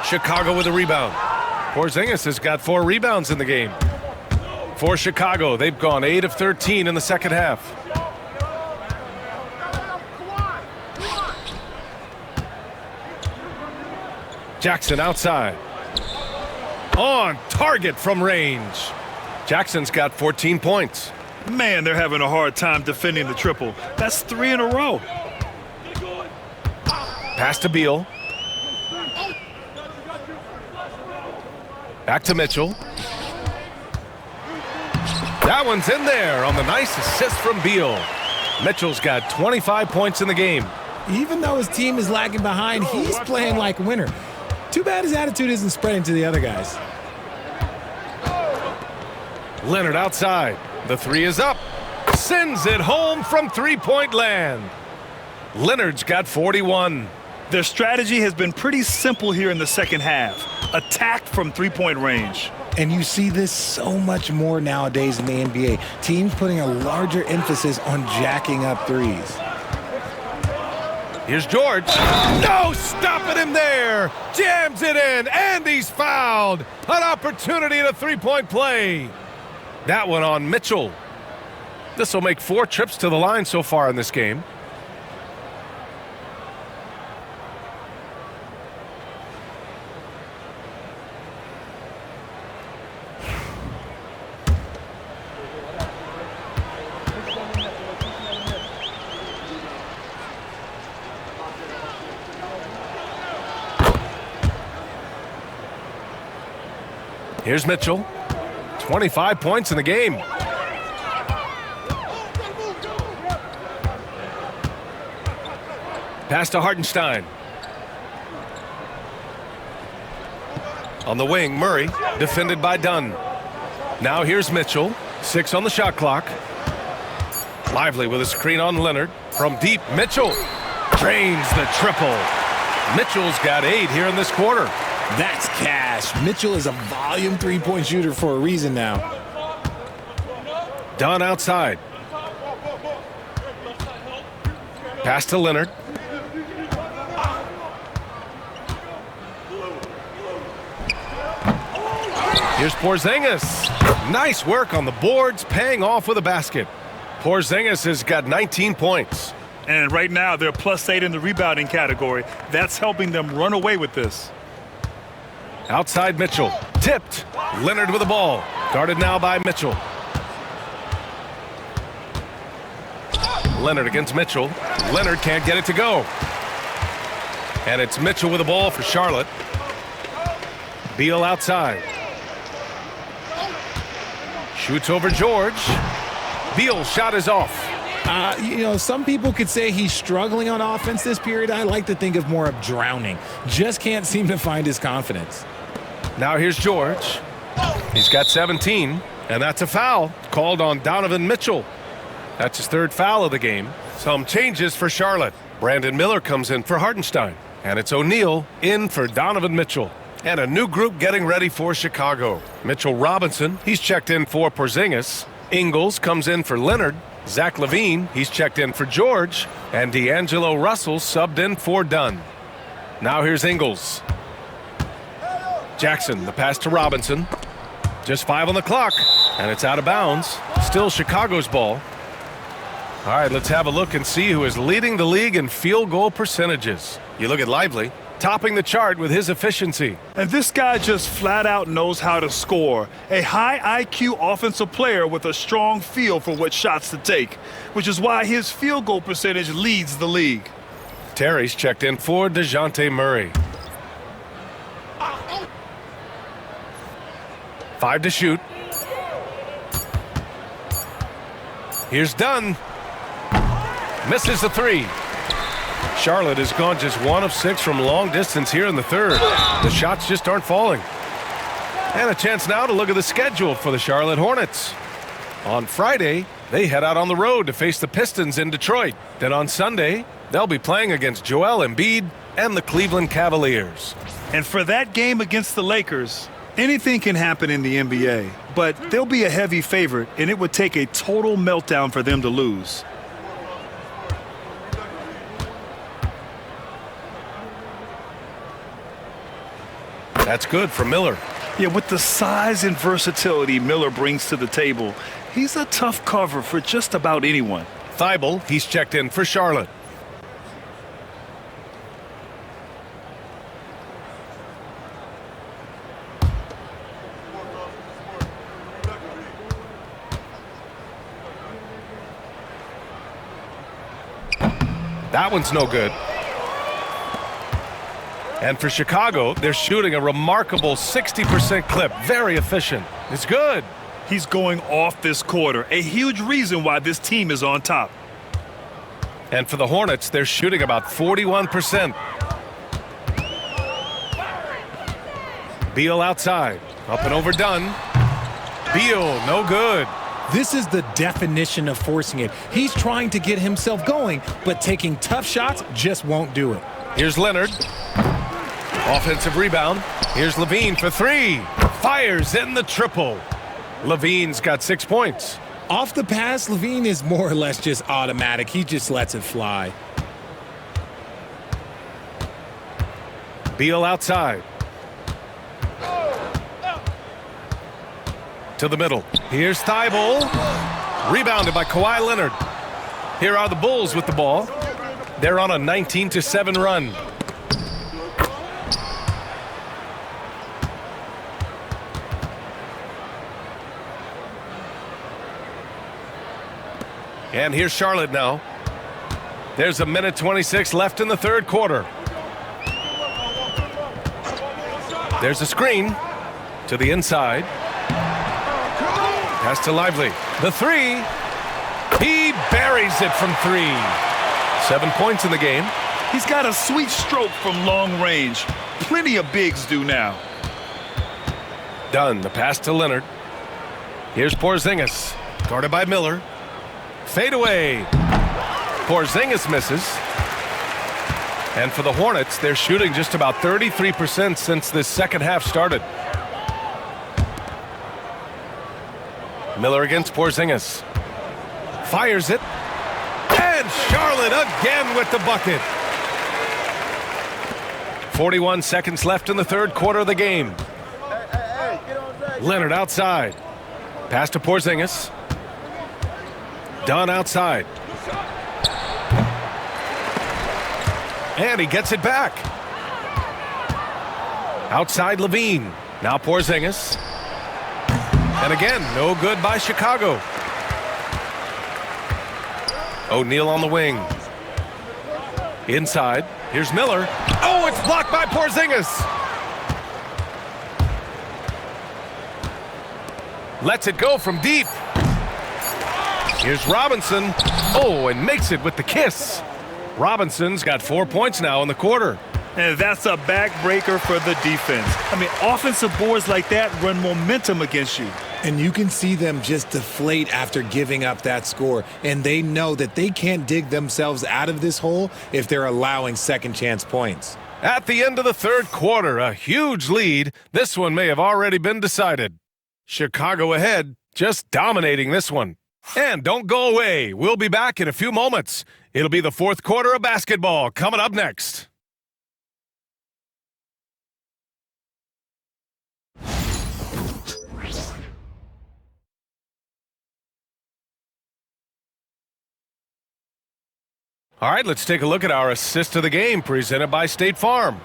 Chicago with a rebound. Porzingis has got 4 rebounds in the game. For Chicago, they've gone 8 of 13 in the second half. Jackson outside. On target from range. Jackson's got 14 points. Man, they're having a hard time defending the triple. That's 3 in a row. Pass to Beal. Back to Mitchell. That one's in there on the nice assist from Beal. Mitchell's got 25 points in the game. Even though his team is lagging behind, he's playing like a winner. Too bad his attitude isn't spreading to the other guys. Leonard outside. The 3 is up. Sends it home from three-point land. Leonard's got 41. Their strategy has been pretty simple here in the second half. Attack from three-point range. And you see this so much more nowadays in the NBA. Teams putting a larger emphasis on jacking up threes. Here's George. No stopping him there. Jams it in, and he's fouled. An opportunity at a three-point play. That one on Mitchell. This will make 4 trips to the line so far in this game. Here's Mitchell. 25 points in the game. Pass to Hartenstein. On the wing, Murray, defended by Dunn. Now here's Mitchell. 6 on the shot clock. Lively with a screen on Leonard. From deep, Mitchell. Drains the triple. Mitchell's got 8 here in this quarter. That's cash. Mitchell is a volume three-point shooter for a reason now. Dunn outside. Pass to Leonard. Here's Porzingis. Nice work on the boards, paying off with a basket. Porzingis has got 19 points. And right now, they're +8 in the rebounding category. That's helping them run away with this. Outside Mitchell. Tipped. Leonard with the ball. Guarded now by Mitchell. Leonard against Mitchell. Leonard can't get it to go. And it's Mitchell with the ball for Charlotte. Beal outside. Shoots over George. Beal's shot is off. Some people could say he's struggling on offense this period. I like to think of more of drowning. Just can't seem to find his confidence. Now here's George. He's got 17, and that's a foul called on Donovan Mitchell. That's his 3rd foul of the game. Some changes for Charlotte. Brandon Miller comes in for Hartenstein, and it's O'Neal in for Donovan Mitchell. And a new group getting ready for Chicago. Mitchell Robinson, he's checked in for Porzingis. Ingles comes in for Leonard. Zach LaVine, he's checked in for George. And D'Angelo Russell subbed in for Dunn. Now here's Ingles. Jackson, the pass to Robinson. Just 5 on the clock, and it's out of bounds. Still Chicago's ball. All right, let's have a look and see who is leading the league in field goal percentages. You look at Lively, topping the chart with his efficiency. And this guy just flat out knows how to score. A high IQ offensive player with a strong feel for what shots to take, which is why his field goal percentage leads the league. Terry's checked in for DeJounte Murray. 5 to shoot. Here's Dunn. Misses the 3. Charlotte has gone just 1 of 6 from long distance here in the 3rd. The shots just aren't falling. And a chance now to look at the schedule for the Charlotte Hornets. On Friday, they head out on the road to face the Pistons in Detroit. Then on Sunday, they'll be playing against Joel Embiid and the Cleveland Cavaliers. And for that game against the Lakers, anything can happen in the NBA, but they'll be a heavy favorite, and it would take a total meltdown for them to lose. That's good for Miller. Yeah, with the size and versatility Miller brings to the table, he's a tough cover for just about anyone. Thibault, he's checked in for Charlotte. That one's no good. And for Chicago, they're shooting a remarkable 60% clip. Very efficient. It's good. He's going off this quarter. A huge reason why this team is on top. And for the Hornets, they're shooting about 41%. Beal outside. Up and over Dunn. Beal, no good. This is the definition of forcing it. He's trying to get himself going, but taking tough shots just won't do it. Here's Leonard. Offensive rebound. Here's LaVine for 3. Fires in the triple. LaVine's got 6 points. Off the pass, LaVine is more or less just automatic. He just lets it fly. Beal outside. To the middle. Here's Thibault. Rebounded by Kawhi Leonard. Here are the Bulls with the ball. They're on a 19-7 run. And here's Charlotte now. There's a minute 26 left in the 3rd quarter. There's a screen to the inside. Pass to Lively. The 3. He buries it from 3. 7 points in the game. He's got a sweet stroke from long range. Plenty of bigs do now. Dunn, the pass to Leonard. Here's Porzingis. Guarded by Miller. Fade away. Porzingis misses. And for the Hornets, they're shooting just about 33% since this second half started. Miller against Porzingis. Fires it. And Charlotte again with the bucket. 41 seconds left in the third quarter of the game. Leonard outside. Pass to Porzingis. Dunn outside. And he gets it back. Outside Levine. Now Porzingis. And again, no good by Chicago. O'Neal on the wing. Inside. Here's Miller. Oh, it's blocked by Porzingis. Lets it go from deep. Here's Robinson. Oh, and makes it with the kiss. Robinson's got 4 points now in the quarter. And that's a backbreaker for the defense. I mean, offensive boards like that run momentum against you. And you can see them just deflate after giving up that score. And they know that they can't dig themselves out of this hole if they're allowing second chance points. At the end of the third quarter, a huge lead. This one may have already been decided. Chicago ahead, just dominating this one. And don't go away. We'll be back in a few moments. It'll be the fourth quarter of basketball coming up next. All right, let's take a look at our assist of the game presented by State Farm.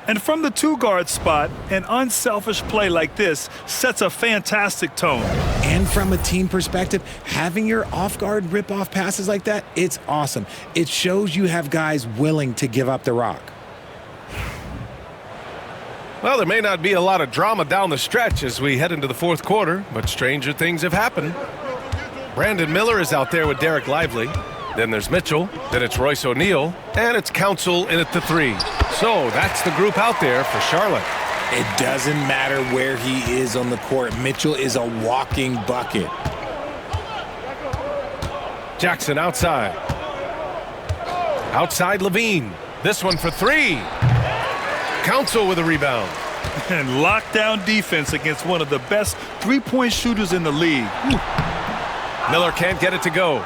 And from the two-guard spot, an unselfish play like this sets a fantastic tone. And from a team perspective, having your off-guard rip-off passes like that, it's awesome. It shows you have guys willing to give up the rock. Well, there may not be a lot of drama down the stretch as we head into the fourth quarter, but stranger things have happened. Brandon Miller is out there with Derek Lively. Then there's Mitchell, then it's Royce O'Neal, and it's Council in at the three. So that's the group out there for Charlotte. It doesn't matter where he is on the court. Mitchell is a walking bucket. Jackson outside. Outside Levine. This one for three. Council with a rebound. And lockdown defense against one of the best three-point shooters in the league. Miller can't get it to go.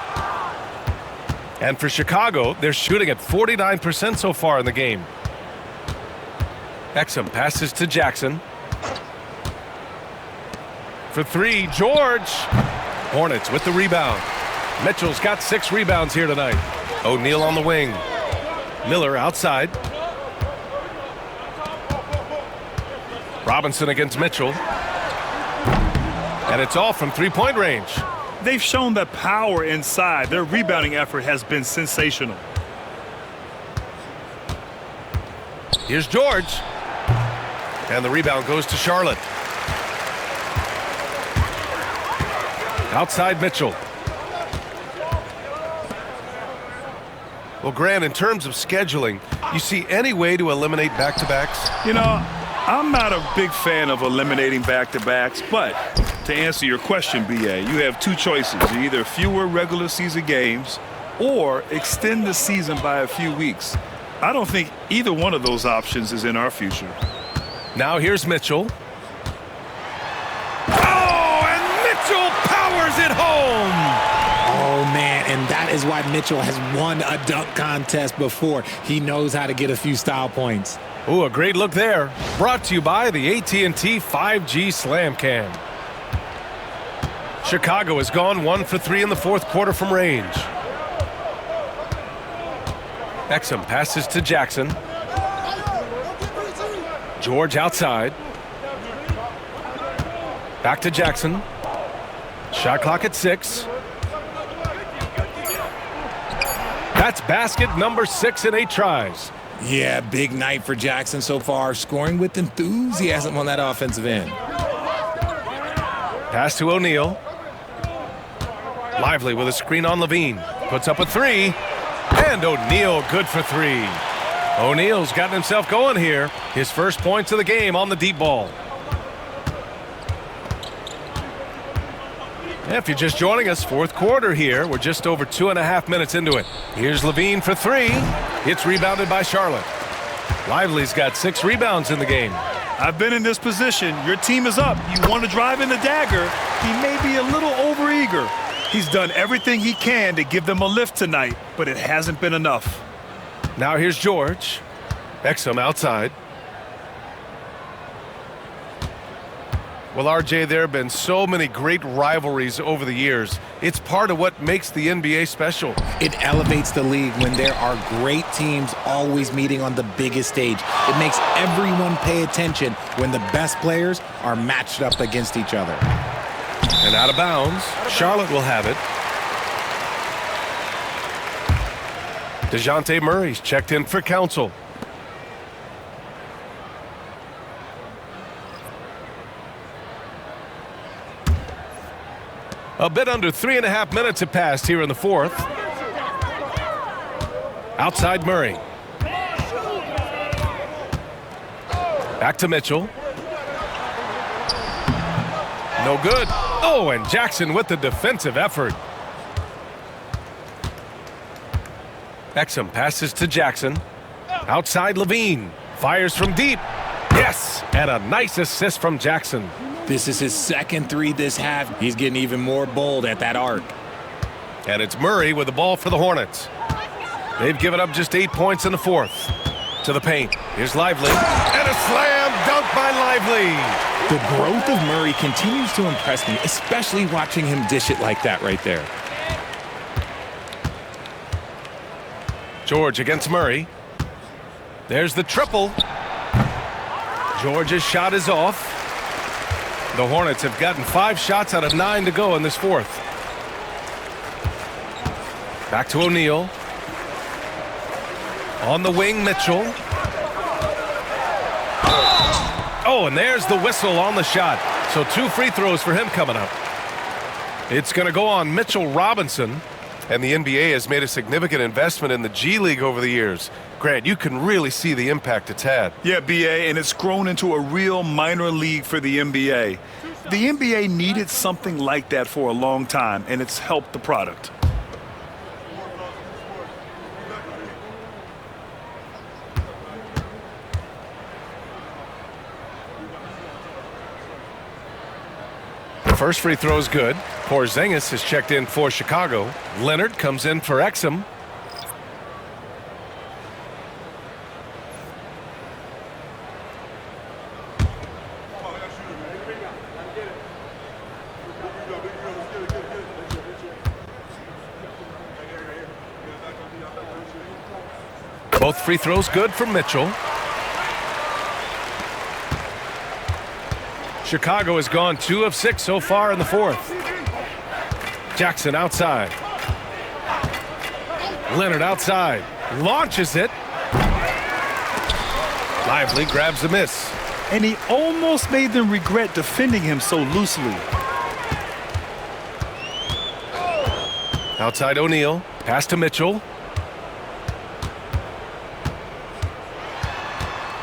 And for Chicago, they're shooting at 49% so far in the game. Exum passes to Jackson. For three, George. Hornets with the rebound. Mitchell's got 6 rebounds here tonight. O'Neal on the wing. Miller outside. Robinson against Mitchell. And it's all from three-point range. They've shown that power inside. Their rebounding effort has been sensational. Here's George. And the rebound goes to Charlotte. Outside Mitchell. Well, Grant, in terms of scheduling, you see any way to eliminate back-to-backs? You know, I'm not a big fan of eliminating back-to-backs, but to answer your question, BA, you have two choices. Either fewer regular season games or extend the season by a few weeks. I don't think either one of those options is in our future. Now here's Mitchell. Oh, and Mitchell powers it home! Oh, man, and that is why Mitchell has won a dunk contest before. He knows how to get a few style points. Ooh, a great look there. Brought to you by the AT&T 5G Slam Cam. Chicago has gone 1 for 3 in the fourth quarter from range. Exum passes to Jackson. George outside. Back to Jackson. Shot clock at 6. That's basket number 6 in 8 tries. Yeah, big night for Jackson so far, scoring with enthusiasm on that offensive end. Pass to O'Neal. Lively with a screen on Levine. Puts up a 3. And O'Neal good for 3. O'Neal's gotten himself going here. His first points of the game on the deep ball. If you're just joining us, fourth quarter here. We're just over 2.5 minutes into it. Here's Levine for three. It's rebounded by Charlotte. Lively's got 6 rebounds in the game. I've been in this position. Your team is up. You want to drive in the dagger. He may be a little overeager. He's done everything he can to give them a lift tonight, but it hasn't been enough. Now here's George. Exum outside. Well, RJ, there have been so many great rivalries over the years. It's part of what makes the NBA special. It elevates the league when there are great teams always meeting on the biggest stage. It makes everyone pay attention when the best players are matched up against each other. And out of bounds, Charlotte will have it. DeJounte Murray's checked in for counsel. A bit under 3.5 minutes have passed here in the fourth. Outside Murray. Back to Mitchell. No good. Oh, and Jackson with the defensive effort. Exum passes to Jackson. Outside Levine. Fires from deep. Yes, and a nice assist from Jackson. This is his second 3 this half. He's getting even more bold at that arc. And it's Murray with the ball for the Hornets. They've given up just 8 points in the fourth. To the paint. Here's Lively. And a slam dunk by Lively. The growth of Murray continues to impress me, especially watching him dish it like that right there. George against Murray. There's the triple. George's shot is off. The Hornets have gotten 5 shots out of 9 to go in this fourth. Back to O'Neal. On the wing, Mitchell. Oh, and there's the whistle on the shot. So 2 free throws for him coming up. It's going to go on Mitchell Robinson. And the NBA has made a significant investment in the G League over the years. Grant, you can really see the impact it's had. Yeah, BA, and it's grown into a real minor league for the NBA. The NBA needed something like that for a long time, and it's helped the product. The first free throw is good. Porzingis is checked in for Chicago. Leonard comes in for Exum. Both free throws good for Mitchell. Chicago has gone 2 of 6 so far in the fourth. Jackson outside. Leonard outside. Launches it. Lively grabs the miss. And he almost made them regret defending him so loosely. Outside O'Neal. Pass to Mitchell.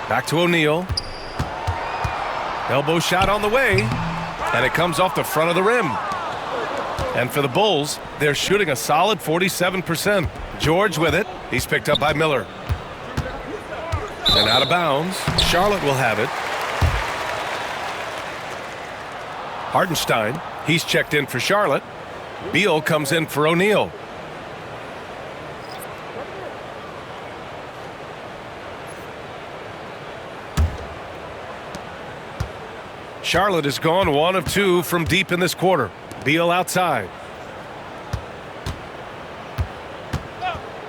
Back to O'Neal. Elbow shot on the way. And it comes off the front of the rim. And for the Bulls, they're shooting a solid 47%. George with it. He's picked up by Miller. And out of bounds. Charlotte will have it. Hartenstein. He's checked in for Charlotte. Beal comes in for O'Neal. Charlotte has gone 1 of 2 from deep in this quarter. Beal outside.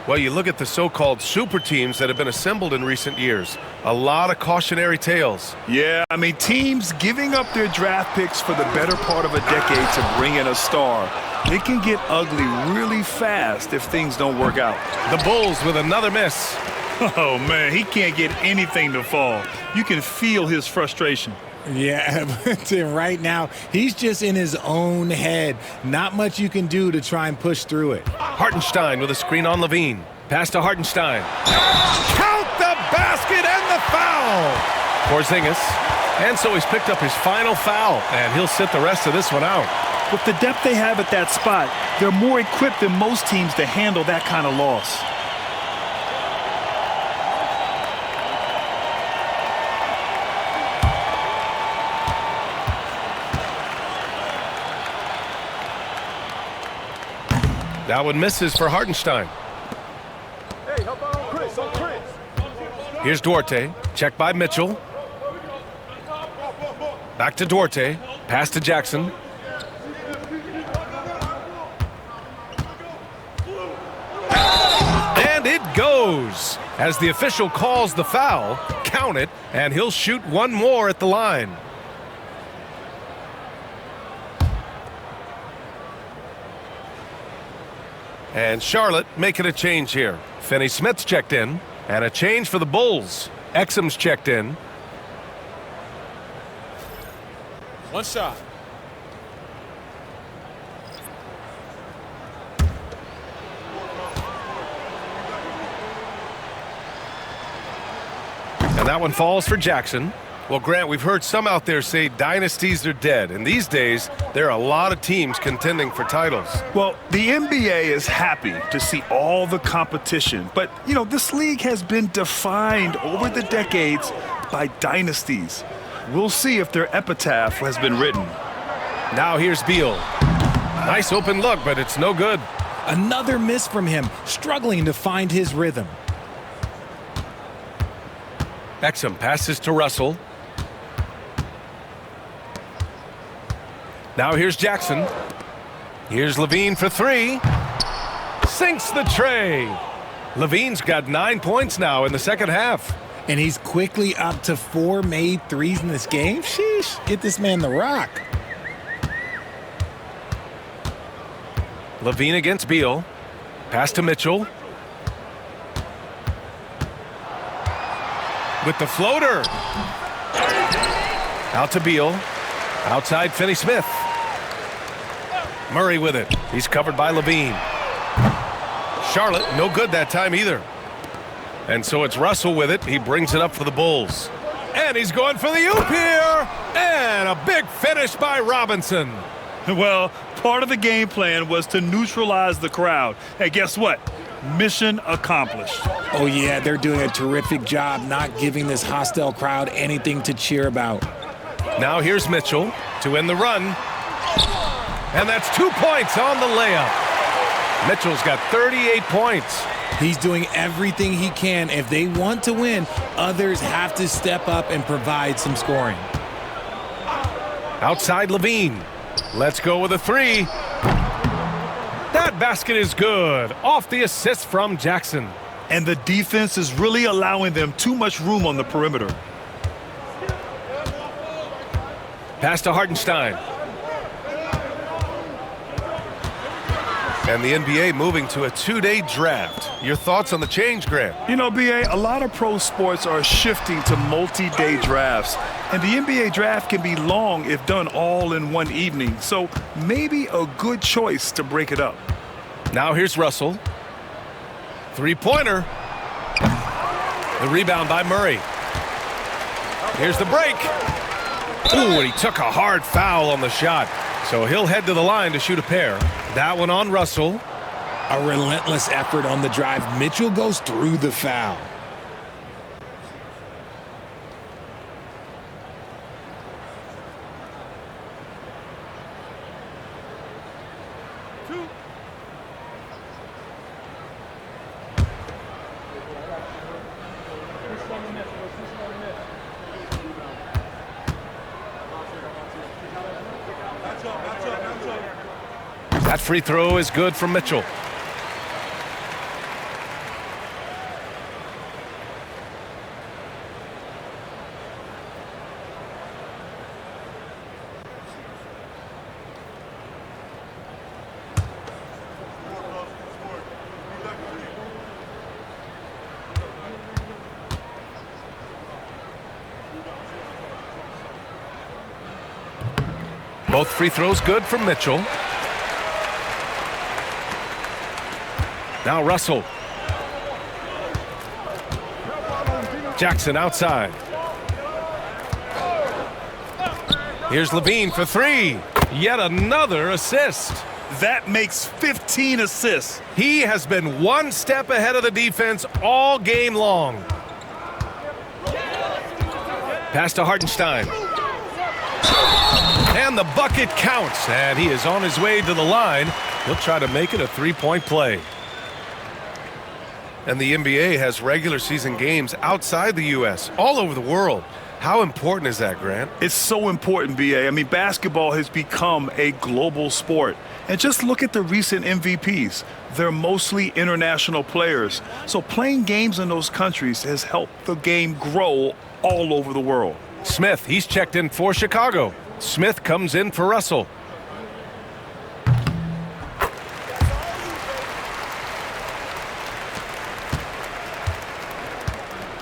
Well, you look at the so-called super teams that have been assembled in recent years. A lot of cautionary tales. Yeah, I mean, teams giving up their draft picks for the better part of a decade to bring in a star. It can get ugly really fast if things don't work out. The Bulls with another miss. Oh, man, he can't get anything to fall. You can feel his frustration. Yeah, but right now, he's just in his own head. Not much you can do to try and push through it. Hartenstein with a screen on Levine. Pass to Hartenstein. Count the basket and the foul. Porzingis. And so he's picked up his final foul, and he'll sit the rest of this one out. With the depth they have at that spot, they're more equipped than most teams to handle that kind of loss. That one misses for Hartenstein. Hey, help out on Chris, Here's Duarte. Checked by Mitchell. Back to Duarte. Pass to Jackson. And it goes. As the official calls the foul, count it, and he'll shoot one more at the line. And Charlotte making a change here. Finney-Smith's checked in, and a change for the Bulls. Exum's checked in. One shot. And that one falls for Jackson. Well, Grant, we've heard some out there say dynasties are dead, and these days there are a lot of teams contending for titles. Well, the NBA is happy to see all the competition, but, you know, this league has been defined over the decades by dynasties. We'll see if their epitaph has been written. Now here's Beal. Nice open look, but it's no good. Another miss from him, struggling to find his rhythm. Exum passes to Russell. Now here's Jackson. Here's Levine for three. Sinks the tray. Levine's got 9 points now in the second half. And he's quickly up to 4 made threes in this game. Sheesh, get this man the rock. Levine against Beal. Pass to Mitchell. With the floater. Out to Beal. Outside Finney-Smith. Murray with it. He's covered by Levine. Charlotte, no good that time either. And so it's Russell with it. He brings it up for the Bulls. And he's going for the oop here. And a big finish by Robinson. Well, part of the game plan was to neutralize the crowd. Hey, guess what? Mission accomplished. Oh, yeah, they're doing a terrific job not giving this hostile crowd anything to cheer about. Now here's Mitchell to end the run. And that's 2 points on the layup. Mitchell's got 38 points. He's doing everything he can. If they want to win, others have to step up and provide some scoring. Outside Levine. Let's go with a three. That basket is good. Off the assist from Jackson. And the defense is really allowing them too much room on the perimeter. Pass to Hartenstein. And the NBA moving to a 2-day draft. Your thoughts on the change, Grant? You know, BA, a lot of pro sports are shifting to multi-day drafts. And the NBA draft can be long if done all in one evening. So maybe a good choice to break it up. Now here's Russell. Three-pointer. The rebound by Murray. Here's the break. Ooh, and he took a hard foul on the shot. So he'll head to the line to shoot a pair. That one on Russell. A relentless effort on the drive. Mitchell goes through the foul. That free throw is good from Mitchell. Both free throws good from Mitchell. Now Russell. Jackson outside. Here's Levine for three. Yet another assist. That makes 15 assists. He has been one step ahead of the defense all game long. Pass to Hartenstein. And the bucket counts, and he is on his way to the line. He'll try to make it a three-point play. And the NBA has regular season games outside the U.S., all over the world. How important is that, Grant? It's so important, B.A. I mean, basketball has become a global sport. And just look at the recent MVPs. They're mostly international players. So playing games in those countries has helped the game grow all over the world. Smith, he's checked in for Chicago. Smith comes in for Russell.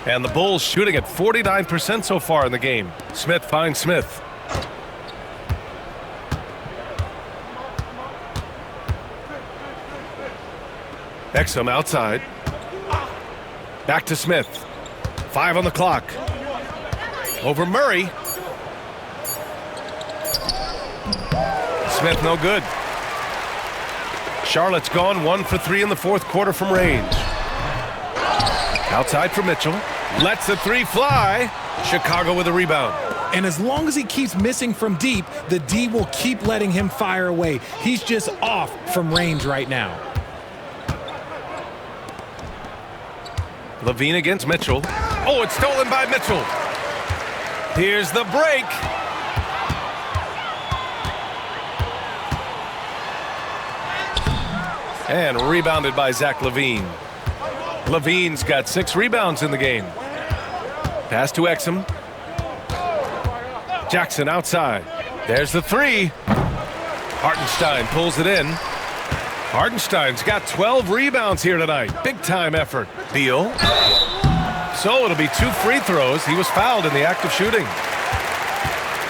And the Bulls shooting at 49% so far in the game. Smith finds Smith. Exum outside. Back to Smith. 5 on the clock. Over Murray. Smith no good. Charlotte's gone 1 for 3 in the fourth quarter from range. Outside for Mitchell. Lets the three fly. Chicago with a rebound. And as long as he keeps missing from deep, the D will keep letting him fire away. He's just off from range right now. Levine against Mitchell. Oh, it's stolen by Mitchell. Here's the break. And rebounded by Zach LaVine. LaVine's got 6 rebounds in the game. Pass to Exum. Jackson outside. There's the three. Hartenstein pulls it in. Hartenstein's got 12 rebounds here tonight. Big time effort. Beal. So it'll be 2 free throws. He was fouled in the act of shooting.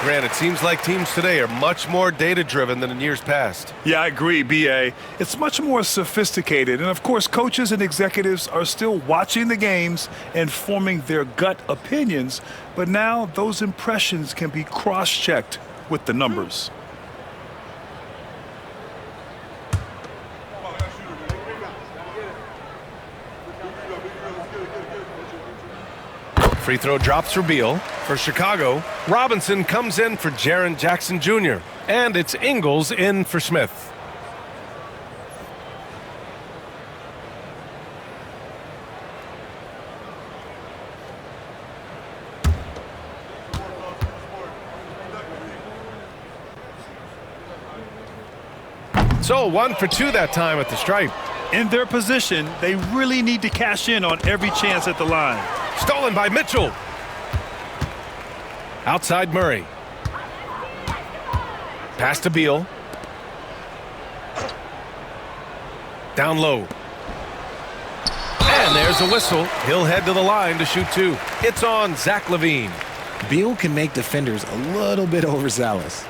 Grant, it seems like teams today are much more data-driven than in years past. Yeah, I agree, B.A. It's much more sophisticated. And, of course, coaches and executives are still watching the games and forming their gut opinions. But now those impressions can be cross-checked with the numbers. Free throw drops for Beal. For Chicago, Robinson comes in for Jaren Jackson Jr. And it's Ingles in for Smith. So 1 for 2 that time at the stripe. In their position, they really need to cash in on every chance at the line. Stolen by Mitchell. Outside Murray. Pass to Beal. Down low. And there's a whistle. He'll head to the line to shoot 2. It's on Zach LaVine. Beal can make defenders a little bit overzealous.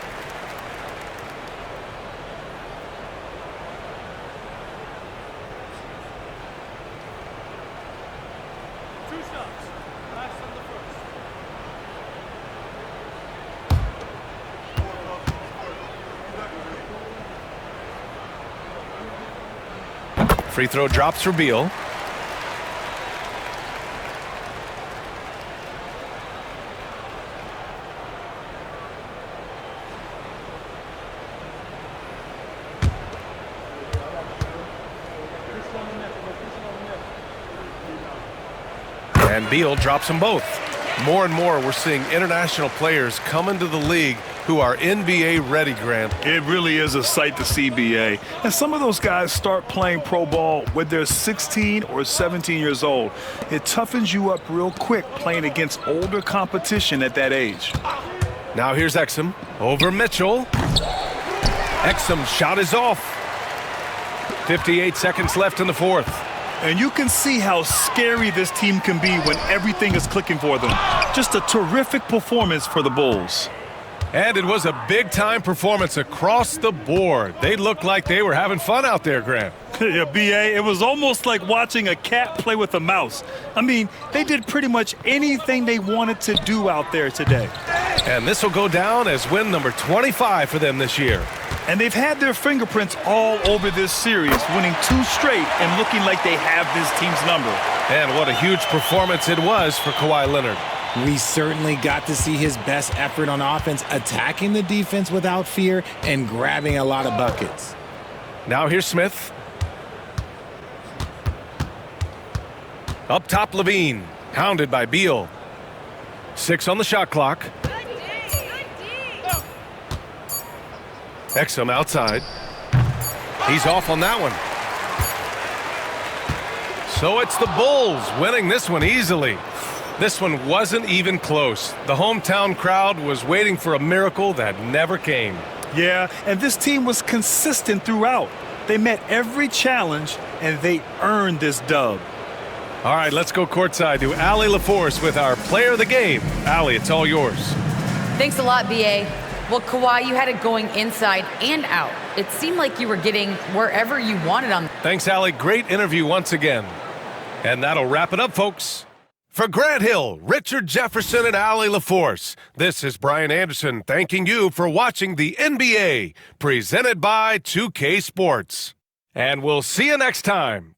Free throw drops for Beal. And Beal drops them both. More and more we're seeing international players come into the league who are NBA ready, Grant. It really is a sight to see, B.A. And some of those guys start playing pro ball when they're 16 or 17 years old. It toughens you up real quick playing against older competition at that age. Now here's Exum over Mitchell. Exum's shot is off. 58 seconds left in the fourth. And you can see how scary this team can be when everything is clicking for them. Just a terrific performance for the Bulls. And it was a big-time performance across the board. They looked like they were having fun out there, Grant. Yeah, B.A., it was almost like watching a cat play with a mouse. I mean, they did pretty much anything they wanted to do out there today. And this will go down as win number 25 for them this year. And they've had their fingerprints all over this series, winning 2 straight and looking like they have this team's number. And what a huge performance it was for Kawhi Leonard. We certainly got to see his best effort on offense, attacking the defense without fear and grabbing a lot of buckets. Now here's Smith. Up top, Levine, hounded by Beal. 6 on the shot clock. Exum outside. He's off on that one. So it's the Bulls winning this one easily. This one wasn't even close. The hometown crowd was waiting for a miracle that never came. Yeah, and this team was consistent throughout. They met every challenge, and they earned this dub. All right, let's go courtside to Allie LaForce with our player of the game. Allie, it's all yours. Thanks a lot, B.A. Well, Kawhi, you had it going inside and out. It seemed like you were getting wherever you wanted on. Thanks, Allie. Great interview once again. And that'll wrap it up, folks. For Grant Hill, Richard Jefferson, and Allie LaForce, this is Brian Anderson thanking you for watching the NBA, presented by 2K Sports. And we'll see you next time.